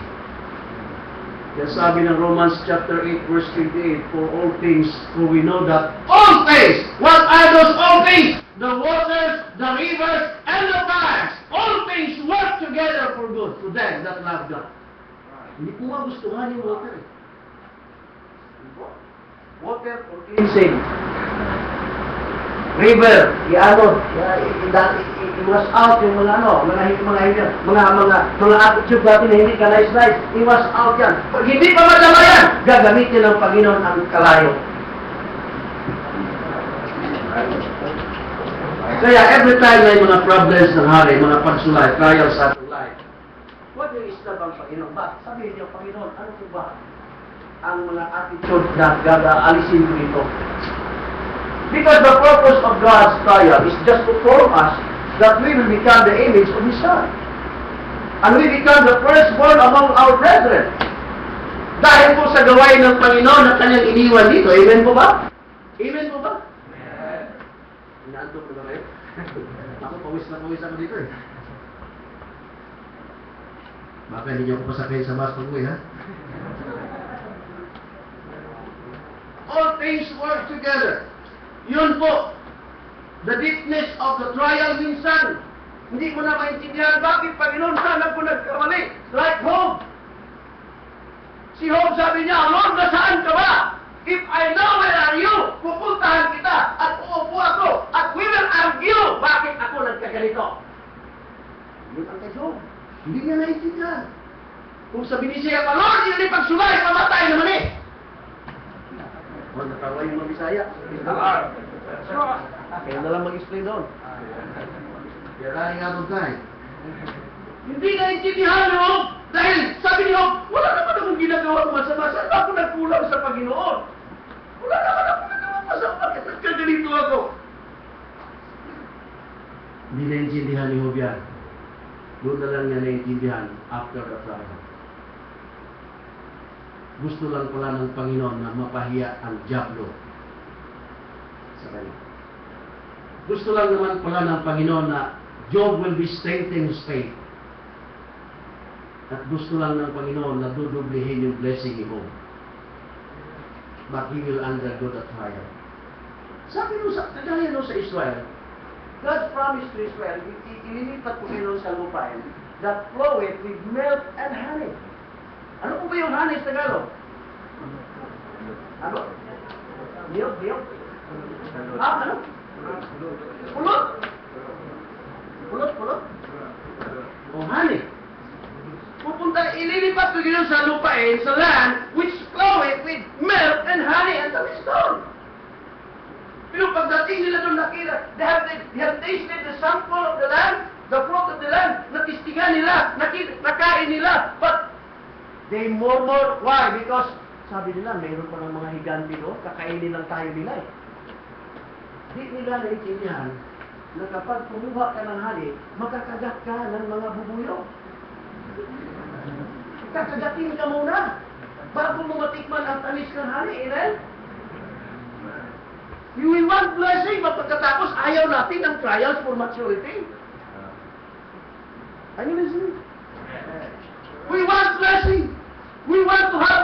Kaya sabi ng Romans chapter 8 verse 28, for all things, for we know that all things, what are those all things? The waters, the rivers, and the fires, all things work together for good to them that love God. Hindi po magustuhan yung water. Water for cleansing. River, i-wash out yung mga attitude natin na hindi ka nice, i-wash out yan. Pag hindi pa madama yan, gagamitin ng Panginoon ang kalayo. Kaya every time may mga problems ng hari, mga pagsulay, trials sa ating life, huwag yung istab ang Panginoon. Ba? Sabihin niyo, Panginoon, ano po ba ang mga attitude na gagaalisin ko ito? Because the purpose of God's trial is just to form us that we will become the image of His Son. And we become the firstborn among our brethren. Dahil po sa gawain ng Panginoon na kanyang iniwan dito. Amen po ba? Amen po ba? Inaantok na ba kayo? Ako, pawis na pawis ako dito eh. Baka hindi niyo ako pasakay sa bus pag-uwi, ha? All things work together. Yun po. The deepness of the trial minsan. Hindi mo na maintindihan bakit Panginoon saan ako nagkamali. Like Job. Si Job sabi niya, Lord, nasaan ka ba? If I know where are you, pupuntahan kita at uupo ako at we will argue bakit ako nagkaganito. Yun ang kay Job. Hindi niya naiintindihan. Kung sabihin siya pa, Lord, hindi pagsulay, pamatay naman eh. Oh, natawa yung mga Bisaya. Kaya na lang mag-explain doon. You're running out of time. Hindi naiintindihan, no? Dahil sabi niyo, wala naman akong ginagawa masama. Saan ako nagkulang sa Panginoon? Wala naman akong nagawa masama. Bakit nagkaganito ako? Hindi naiintindihan ni Job yan. Doon na lang niya naiintindihan after the trial. Gusto lang pala ng Panginoon na mapahiya ang diablo sa kanya. Gusto lang naman pala ng Panginoon na Job will be strengthened in his faith. At gusto lang ng Panginoon na dudublihin yung blessing ni Job. But he will undergo the trial. Sabi mo sa kagaya no sa Israel, God promised to Israel, ililipat ko kayo sa lupain that floweth with milk and honey. Ano po ba yung honey sa Tagalog? Ano? Milk? Ano? Pulot? Pulot? O honey. Pupunta, ililipat ko kayo sa lupain, sa land, which floweth with milk and honey, and that is gone. Pero pagdating nila doon nakita, they have tasted the sample of the land, the fruit of the land, natistingan nila, nakain nila, but they murmur. Why? Because, sabi nila, mayroon pa ng mga higante doon, kakainin lang tayo nila eh. Di nila naiintindihan na kapag kumuha ka ng honey, makakagat ka ng mga bubuyo. Kakagatin ka muna bago mo matikman ang tamis ng honey, amen? You will want blessing, but pagkatapos ayaw natin ng trials for maturity. Are you listening? We want blessing. We want to have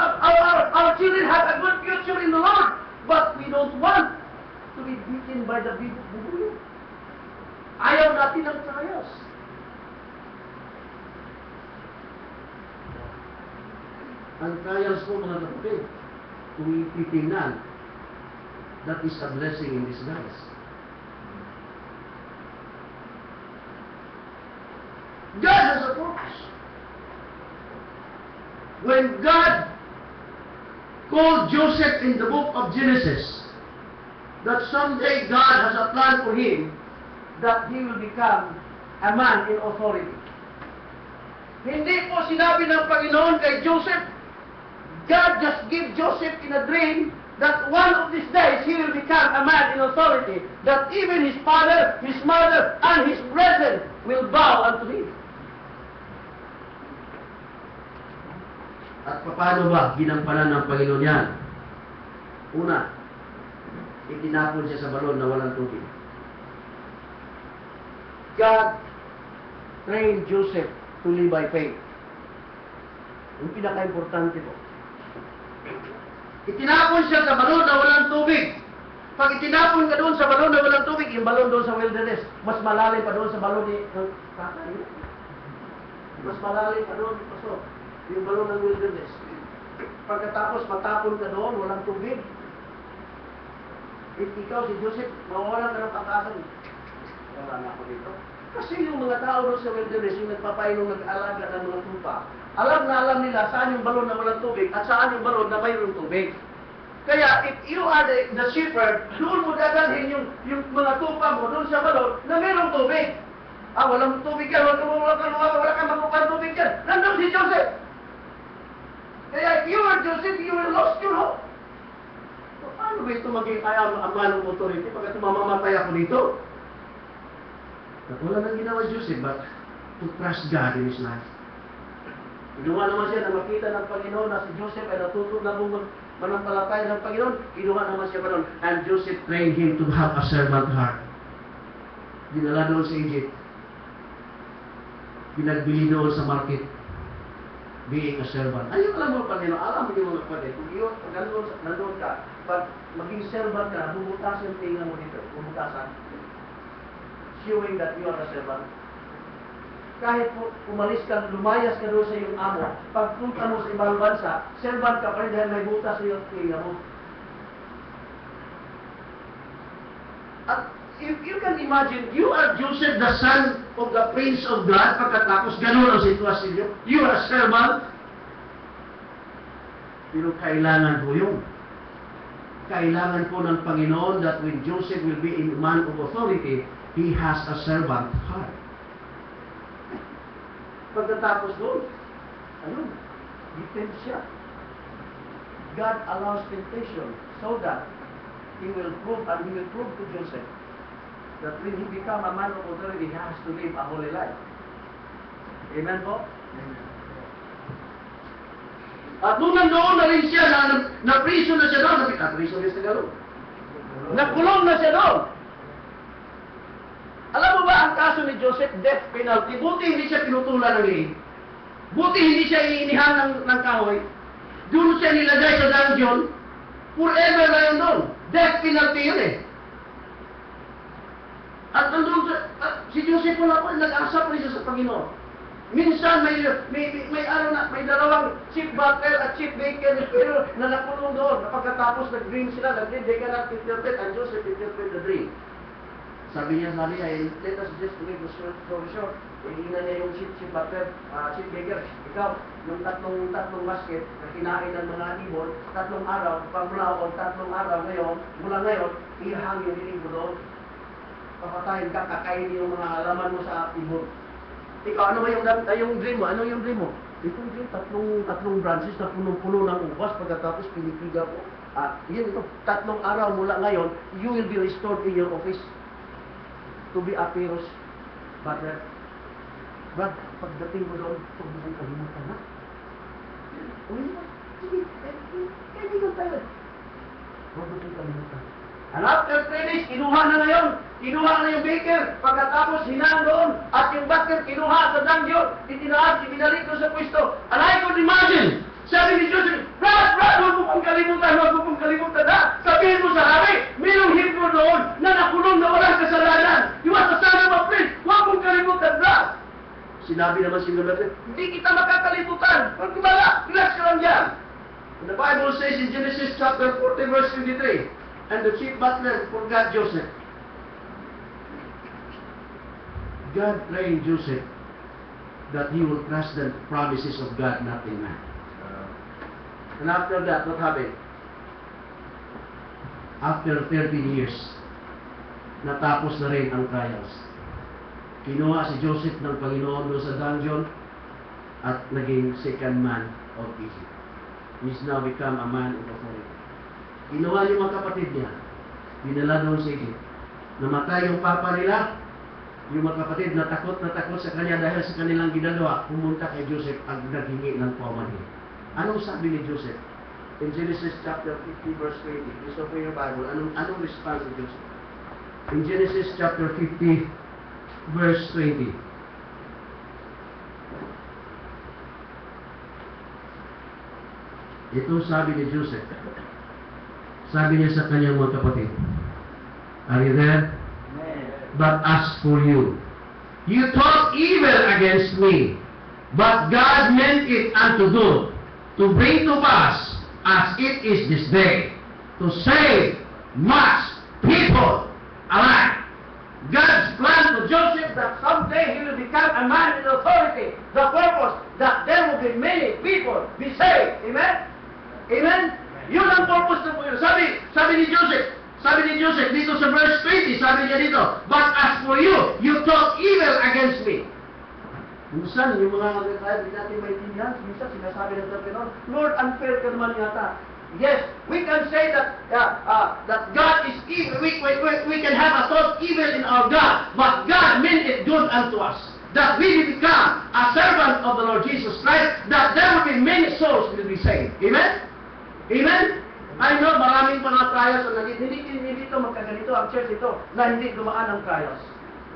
our children have a good future in the Lord, but we don't want to be beaten by the big bubuyo. Ayaw natin ng trials. ang trials po mga kapatid, kung ititingnan, that is a blessing in disguise. God has a purpose. When God called Joseph in the book of Genesis, that someday God has a plan for him that he will become a man in authority. Hindi po sinabi ng Panginoon kay Joseph, God just gave Joseph in a dream that one of these days he will become a man in authority, that even his father, his mother, and his brethren will bow unto him. At paano ba ginampanan ng Panginoon yan? Una, itinapon siya sa balon na walang tubig. God trained Joseph to live by faith. Yung pinaka-importante po. Itinapon siya sa balon na walang tubig. Pag itinapon ka doon sa balon na walang tubig, yung balon doon sa wilderness, mas malalim pa doon sa balon ni tatay. Mas malalim pa doon, pastor, yung balon ng wilderness. Pagkatapos matapon ka doon, walang tubig. Ikaw si Joseph, mawawalan ka ng pag-asa. Wala na ako dito. Kasi yung mga tao doon sa wilderness, yung nagpapainong nag-alaga ng mga tupa, alam na alam nila saan yung balon na walang tubig at saan yung balon na mayroong tubig. Kaya if you are the shepherd, doon mo dadalhin yung mga tupa mo doon sa balon na mayroong tubig. Walang tubig yan, wala kang makukuha tubig yan. Nandun si Joseph. Kaya if you are Joseph, you will lost your hope. So, paano ba ito maging man of authority pagkat mamamatay ako dito? At wala nang ginawa Joseph but to trust God in his life. Kinuha naman siya na makita ng Panginoon na si Joseph ay natuto na manampalataya ng Panginoon. Kinuha naman siya pa doon. And Joseph trained him to have a servant heart. Dinala doon sa Egypt. Pinagbili doon sa market. Being a servant. Ayun, alam mo, Panginoon, alam mo yung mga kapatid. Kung yun, pag nandun ka, pag maging servant ka, bubutasan yung tinga mo dito. Bubutasan. Showing that you are a servant. Kahit po umalis ka, lumayas ka doon sa iyong amo, pagpunta mo sa ibang bansa, servant ka pa rin dahil may butas sa iyong tinga mo. At if you can imagine, you are Joseph, the son of the Prince of God, pagkatapos ganun ang sitwasyon niyo, you are a servant. Pero kailangan po yun. Kailangan po ng Panginoon that when Joseph will be a man of authority, he has a servant heart. Pagkatapos doon, ano? Detempt siya. God allows temptation so that He will prove to Joseph that when he become a man of authority, he has to live a holy life. Amen po? At nung nandoon na rin siya, na-prison na siya doon, prison na siya doon. Nakulong na siya doon. Alam mo ba ang kaso ni Joseph? Death penalty. Buti hindi siya pinutulan ng liig. Buti hindi siya iinihan ng kahoy. Doon siya nilagay sa dungeon. Forever na yun doon. Death penalty yun eh. At nandun si Joseph wala po, nag-asap rin siya sa Panginoon. Minsan may araw na, may dalawang chief butler at chief baker pero na nakulong doon. Pagkatapos nag-dream sila, nag-dream, they cannot interpret, and Joseph interpret the dream. Sabi niya, let us just make the story short. Hihina niya yung chief butler, chief baker, ikaw, yung tatlong basket na kinain ng mga ibon, 3 araw, pagmula o 3 araw ngayon, mula ngayon, ihang yung hiling mo doon. Papatayin ka, kakain yung mga alaman mo sa ibon. Ikaw, ano ba yung dream mo? Ano yung dream mo? Itong dream, tatlong branches na punong-puno ng ubas, pagkatapos pinipiga ko. Yun ito, 3 araw mula ngayon, you will be restored in your office to be a Pharaoh's butler. Brad, pagdating mo doon, huwag mo kong kalimutan na. Uy, sige, kaibigan tayo. Huwag mo kong kalimutan. And after 3 days, kinuha na ngayon. Kinuha na yung baker. Pagkatapos, hinaan doon. At yung butler, kinuha sa dungeon. Itinaas, ibinalik ko sa pwesto. And I could imagine, sabi ni Joseph, Brad, huwag mo kong kalimutan, na. Sabihin mo sa hari, mayroong Hebrew doon na nakulong na walang kasalanan. You are the son of a prince. Huwag mong kalimutan, Brad. Sinabi naman si Butler, hindi kita makakalimutan. Huwag kumala, relax ka lang dyan. And the Bible says in Genesis chapter 40 verse 23, and the chief butler forgot Joseph. God trained Joseph that he will trust the promises of God, not in man. And after that, what happened? After 13 years, natapos na rin ang trials. Kinuha si Joseph ng Panginoon doon sa dungeon at naging second man of Egypt. He's now become a man of authority. Kinuha yung mga kapatid niya, dinala doon sa Egypt. Namatay yung papa nila, yung mga kapatid na takot sa kanya dahil sa kanilang ginagawa, pumunta kay Joseph ang naghingi ng paumanhin. Anong sabi ni Joseph? In Genesis chapter 50 verse 20, please open your Bible. Anong response ni Joseph? In Genesis chapter 50 verse 20. Ito sabi ni Joseph. Sabi niya sa kanyang mga kapatid. Are you there? But as for you, you thought evil against me, but God meant it unto good, to bring to pass as it is this day, to save much people alive. God's plan to Joseph that someday he will become a man in authority. The purpose that there will be many people be saved. Amen? Amen? Yun ang purpose ng Panginoon. Sabi ni Joseph dito sa verse 20, sabi niya dito, but as for you, you thought evil against me. Minsan, yung mga tayo, hindi natin maintindihan, minsan sinasabi ng Panginoon, Lord, unfair ka naman yata. Yes, we can say that that God is evil. We can have a thought evil in our God, but God meant it good unto us. that we become a servant of the Lord Jesus Christ, that there will be many souls will be saved. Amen? Amen? I know maraming mga trials na hindi ito magkaganito ang church ito na hindi dumaan ang trials.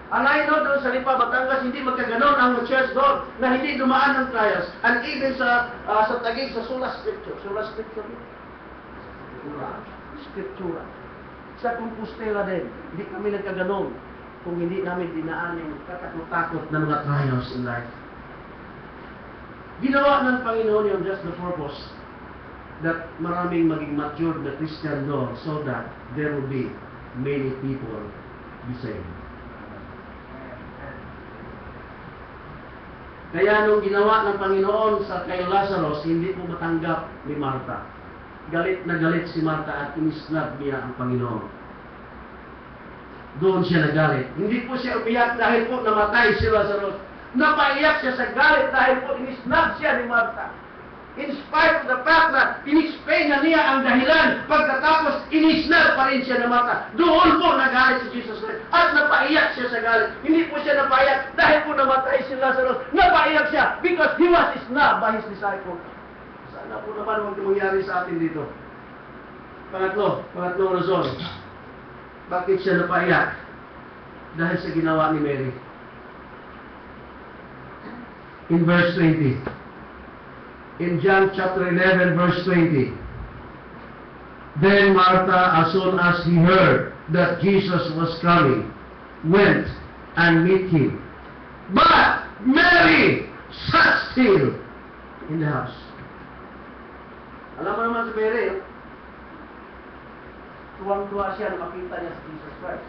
And I know doon sa Lipa, Batangas, hindi magkaganon ang church doon na hindi dumaan ang trials. And even sa Taguig, sa Sola Scripture. Sola Scripture? Scriptura. Sa Compostela din, hindi kami nagkaganon kung hindi namin dinaan yung katakot-takot na mga trials in life. Ginawa ng Panginoon yung just the purpose that maraming maging matured na Christian doon so that there will be many people be saved. Kaya nung ginawa ng Panginoon sa kay Lazarus, hindi po matanggap ni Martha. Galit na galit si Martha at inislap niya ang Panginoon. Doon siya nagalit. Hindi po siya umiyak dahil po namatay si Lazarus. Napaiyak siya sa galit dahil po inislap siya ni Martha. In spite of the fact na in-explain na niya ang dahilan, pagkatapos inisnap pa rin siya na Martha. Doon po nagalit si Jesus Christ at napaiyak siya sa galit. Hindi po siya napaiyak dahil po namatay si Lazarus. Napaiyak siya because he was snubbed by his disciples. Sana po naman huwag mangyari sa atin dito. Pangatlong rason. Bakit siya napaiyak? Dahil sa ginawa ni Mary. In verse 20. In John chapter 11, verse 20. Then Martha, as soon as he heard that Jesus was coming, went and met him. But Mary sat still in the house. Alam mo naman si Mary, tuwang-tuwa siya na makita niya si Jesus Christ.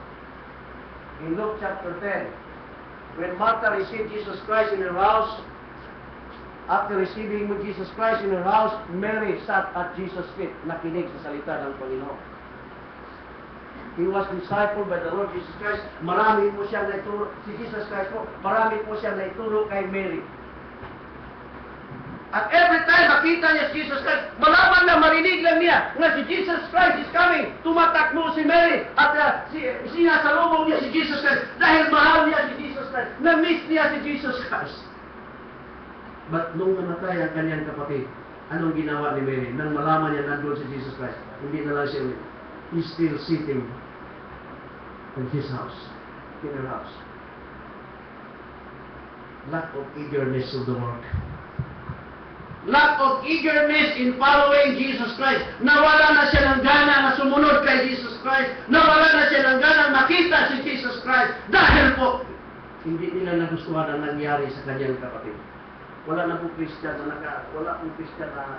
In Luke chapter 10, when Martha received Jesus Christ in her house, after receiving Jesus Christ in her house, Mary sat at Jesus' feet, nakinig sa salita ng Panginoon. He was discipled by the Lord Jesus Christ. Marami po siyang naituro, si Jesus Christ po, marami po siyang naituro kay Mary. At every time makita niya si Jesus Christ, malaman na marinig lang niya na si Jesus Christ is coming, tumatakbo si Mary at sinasalubong niya si Jesus Christ dahil mahal niya si Jesus Christ, na-miss niya si Jesus Christ. But nung namatay ang kanyang kapatid, anong ginawa ni Mary? Nang malaman niya nandun si Jesus Christ, hindi na lang siya ulit. He's still sitting in his house, in her house. Lack of eagerness of the work. Lack of eagerness in following Jesus Christ. Nawala na siya ng gana na sumunod kay Jesus Christ. Nawala na siya ng gana makita si Jesus Christ. Dahil po, hindi nila nagustuhan ang nangyari sa kanyang kapatid. Wala na po Christian na wala po Christian na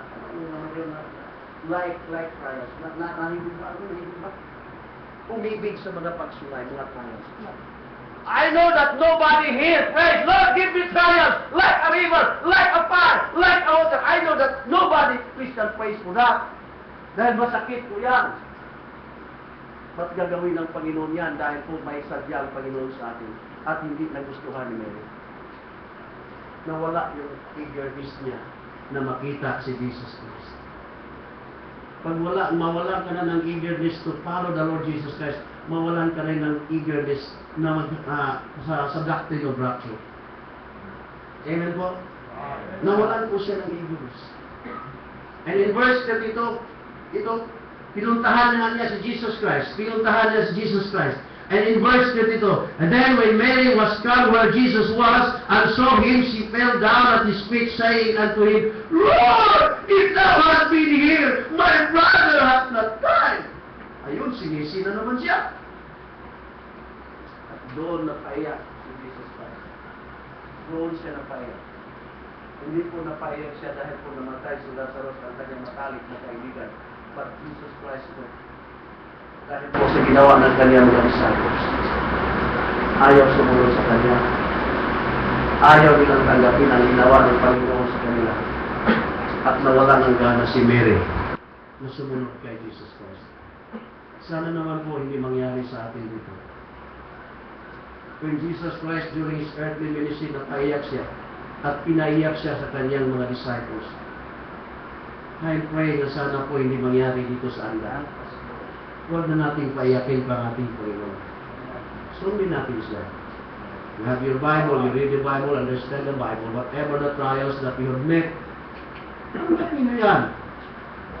like trials. Nahibig ba? Umibig sa mga pagsulay, mga trials. I know that nobody here prays, Lord, give me trials, like a river, like a fire, like a water. I know that nobody Christian prays for that. Dahil masakit po yan. Ba't gagawin ng Panginoon yan? Dahil po may sadya ang Panginoon sa atin at hindi nagustuhan ni Mary. Nawala yung eagerness niya na makita si Jesus Christ. Pag mawalan ka na ng eagerness to follow the Lord Jesus Christ, mawalan ka rin ng eagerness na sa doctrine of rapture. Amen po? Nawalan po siya ng eagerness. And in verse 32, pinuntahan niya si Jesus Christ. And in verse 32, and then when Mary was come where Jesus was, and saw him, she fell down at his feet, saying unto him, Lord, if thou hast been here, my brother hath not died. Ayun, sinisi na naman siya. At doon napaiyak si Jesus Christ. Doon siya napaiyak. Hindi po napaiyak siya dahil po namatay si Lazarus ang kanyang matalik na kaibigan. But Jesus Christ po, dahil po sa ginawa ng kanyang mga disciples, ayaw sumunod sa kanya. Ayaw nilang tanggapin ang ginawa ng Panginoon sa kanila. At nawala ng gana si Mary na sumunod kay Jesus Christ. Sana naman po hindi mangyari sa atin dito. When Jesus Christ during His earthly ministry, napaiyak siya at pinaiyak siya sa kanyang mga disciples. I pray na sana po hindi mangyari dito sa andaan. Huwag na natin paiyakin pa ating Panginoon. Sundin natin siya. You have your Bible, you read the Bible, understand the Bible, whatever the trials that you have met, tanggapin mo yan.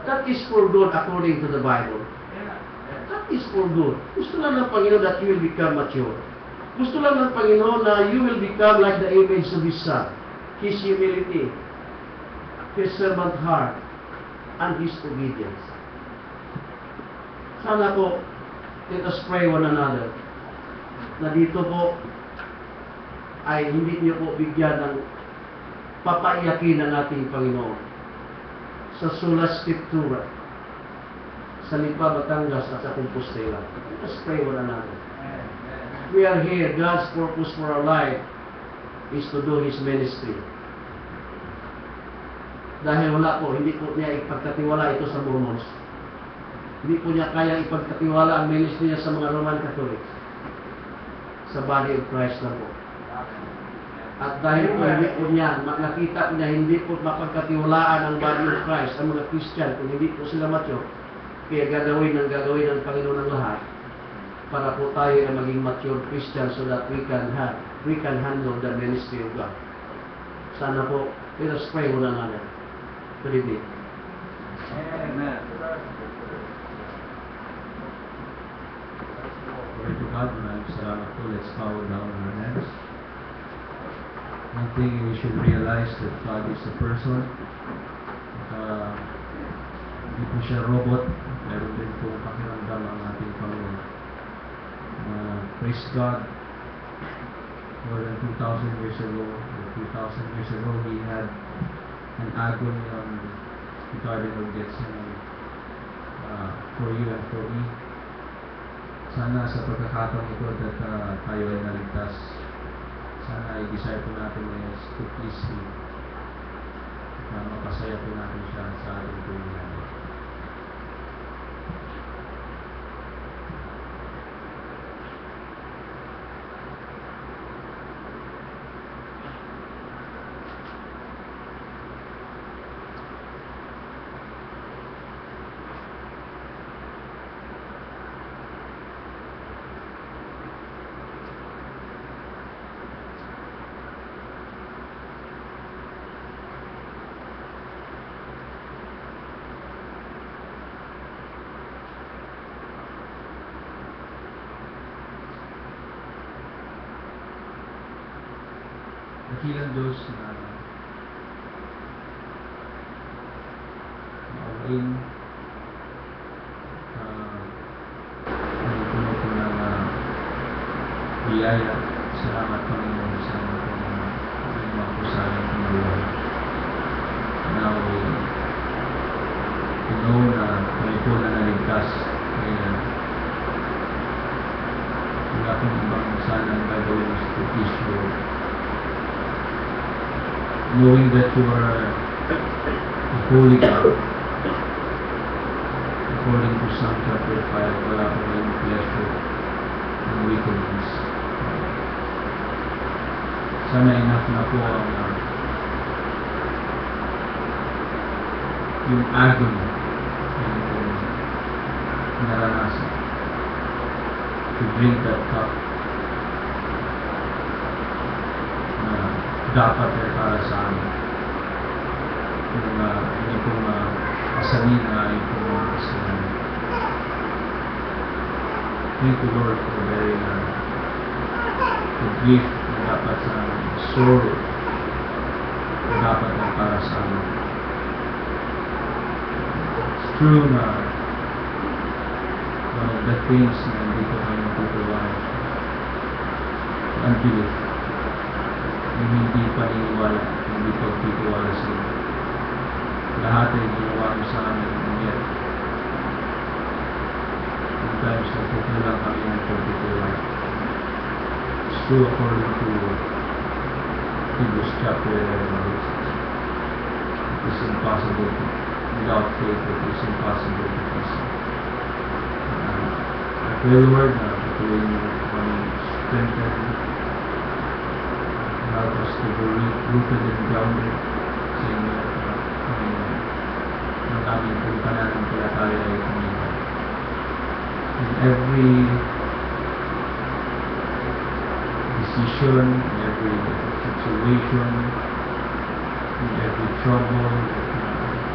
That is for good according to the Bible. That is for good. Gusto lang ng Panginoon that you will become mature. Gusto lang ng Panginoon na you will become like the image of His Son. His humility, His servant heart, and His obedience. Sana po, let us pray one another na dito po ay hindi niyo po bigyan ng papaiyakin ng ating Panginoon sa Sola Scriptura, sa Lipa, Batangas at sa Compostela. Let us pray one another. We are here. God's purpose for our life is to do His ministry. Dahil wala po, hindi po niya ipagkatiwala ito sa Mormons. Hindi po niya kaya ipagkatiwala ang ministry niya sa mga Roman Catholics. Sa body of Christ na po. At dahil po hindi po niya, nakita po niya hindi po mapagkatiwalaan ang body of Christ, ang mga Christian, kung hindi po sila mature, kaya gagawin ng Panginoon ng lahat para po tayo na maging mature Christian so that we can handle the ministry of God. Sana po, let us pray one another. Good evening. Amen. Glory to God. Maraming salamat po. Let's bow down our heads. One thing we should realize that God is a person. Hindi po siya robot. Meron din po pakiramdam ang ating Panginoon. Praise God. More than 2,000 years ago, or 2,000 years ago, He had an agony on the Garden of Gethsemane for you and for me. Sana sa pagkakataong ito that tayo ay naligtas. Sana ay desire po natin is to please Him. Mapasaya po natin siya sa ating buhay. Dakilang Diyos na mauin puno po ng biyaya. Salamat Panginoon sa mga pusalang ng buhay. Now we know na kami po na naligtas. Kaya wala pong ibang sana ang gagawin sa issue. Knowing that you are a holy God, according to Psalm chapter 5, wala po kayong pleasure ng wickedness. Sana enough na po ang yung agony na yung naranasan to drink that cup dapat ay para sa amin. Yung hindi pong kasanin na yung pong kasalanan. Thank you Lord for bearing the grief na dapat sa amin, sorrow na dapat ay para sa amin. It's true na one of the things na hindi ko kayo matutuwahan unbelief. Yung hindi paniniwala, hindi pagtitiwala sa iyo. Lahat ay ginawa mo sa amin ng yan. Sometimes nagpupulang kami ng pagtitiwala. It's true according to Hebrews chapter 11. It is impossible without faith. It is impossible to please you. I pray Lord na patuloy mo kami strengthen. Help us to be rooted and grounded sa inyo ng aming kung pananampalataya ay Panginoon. In every decision, in every situation, in every trouble that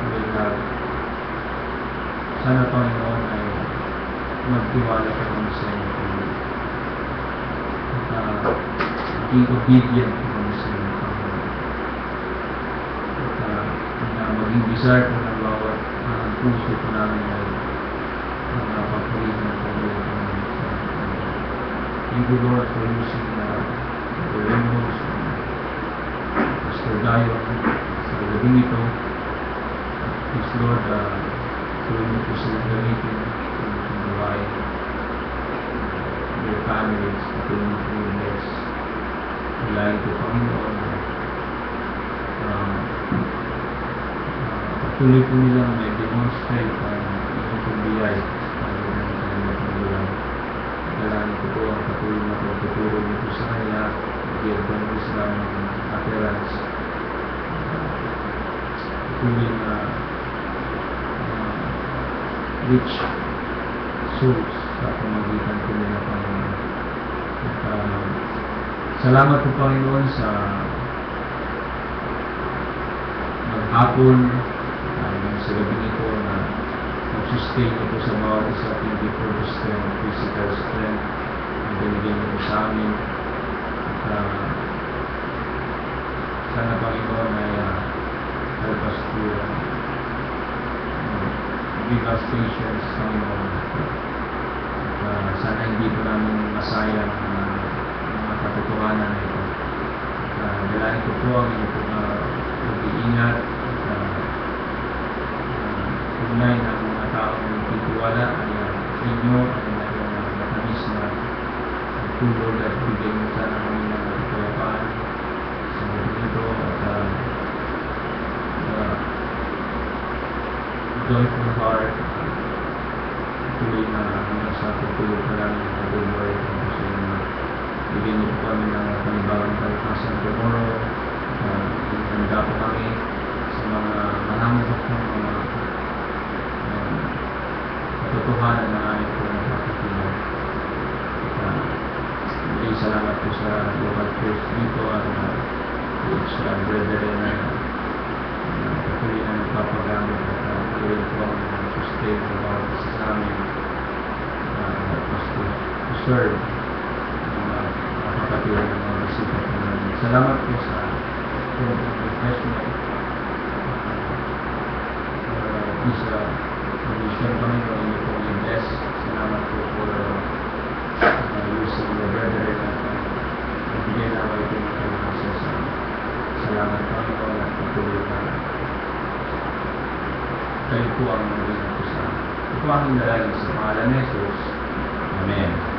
we have. Sana, Panginoon, ay magtiwala ka kami sa iyo. At maging obedient kami sa iyo, Panginoon. At na maging desire ko ng bawat puso ko namin ay pagpapurihan ng Panginoon. Thank you, Lord, for using the rainbows, Pastor Dayo, sa gabing ito. Please, Lord, tuloy mo po sila gamitin, tuloy mo po gawain your families, tuloy mo po yung bless. Ilahin po, Panginoon, tuloy po nilang may demonstrate ang iyong pagbiyay sa kanilang pagbulan. Dalangin ko po ang patuloy na pagtuturo niyo po sa kanila, mag-iarban mo sila ng utterance, patuloy na rich souls sa pamagitan po nila, Panginoon. At salamat po, Panginoon, sa maghapon, sa gabi nito na mag-sustain niyo po sa bawat isa, thank you for the strength, physical strength, na binigyan niyo po sa amin. At sana, Panginoon, ay help us to give us patience, Panginoon. At sana hindi po namin masayang mga katotohanan na ito. Dalahin ko po ang inyong pag-iingat, tunay na mga taong titiwala ay inyo ay mayroong matamis na tulog at bigay mo sana kami ng kapayapaan sa mga dito at joyful heart, tuloy na hanggang sa tutulog na lang ng pag-uway kasi bigyan niyo po kami ng panibagong kalakasan tomorrow. Handa po kami sa mga mahamok ng mga katotohanan na amin po nakakatilaw. At salamat po sa local church dito at sa brethren na patuloy na nagpapagamit at patuloy po ang sustain sa bawat isa sa amin to serve ang kapatilan ng mga bisita po namin. Salamat po sa refreshment. Please, condition kami ng inyo po i-bless. Salamat po for using the brethren at bigyan na kayo po ng kalakasan sa salamat po at patuloy na kayo po ang magiging po sa ito ang dalagin sa pangalan ni Jesus. Amen.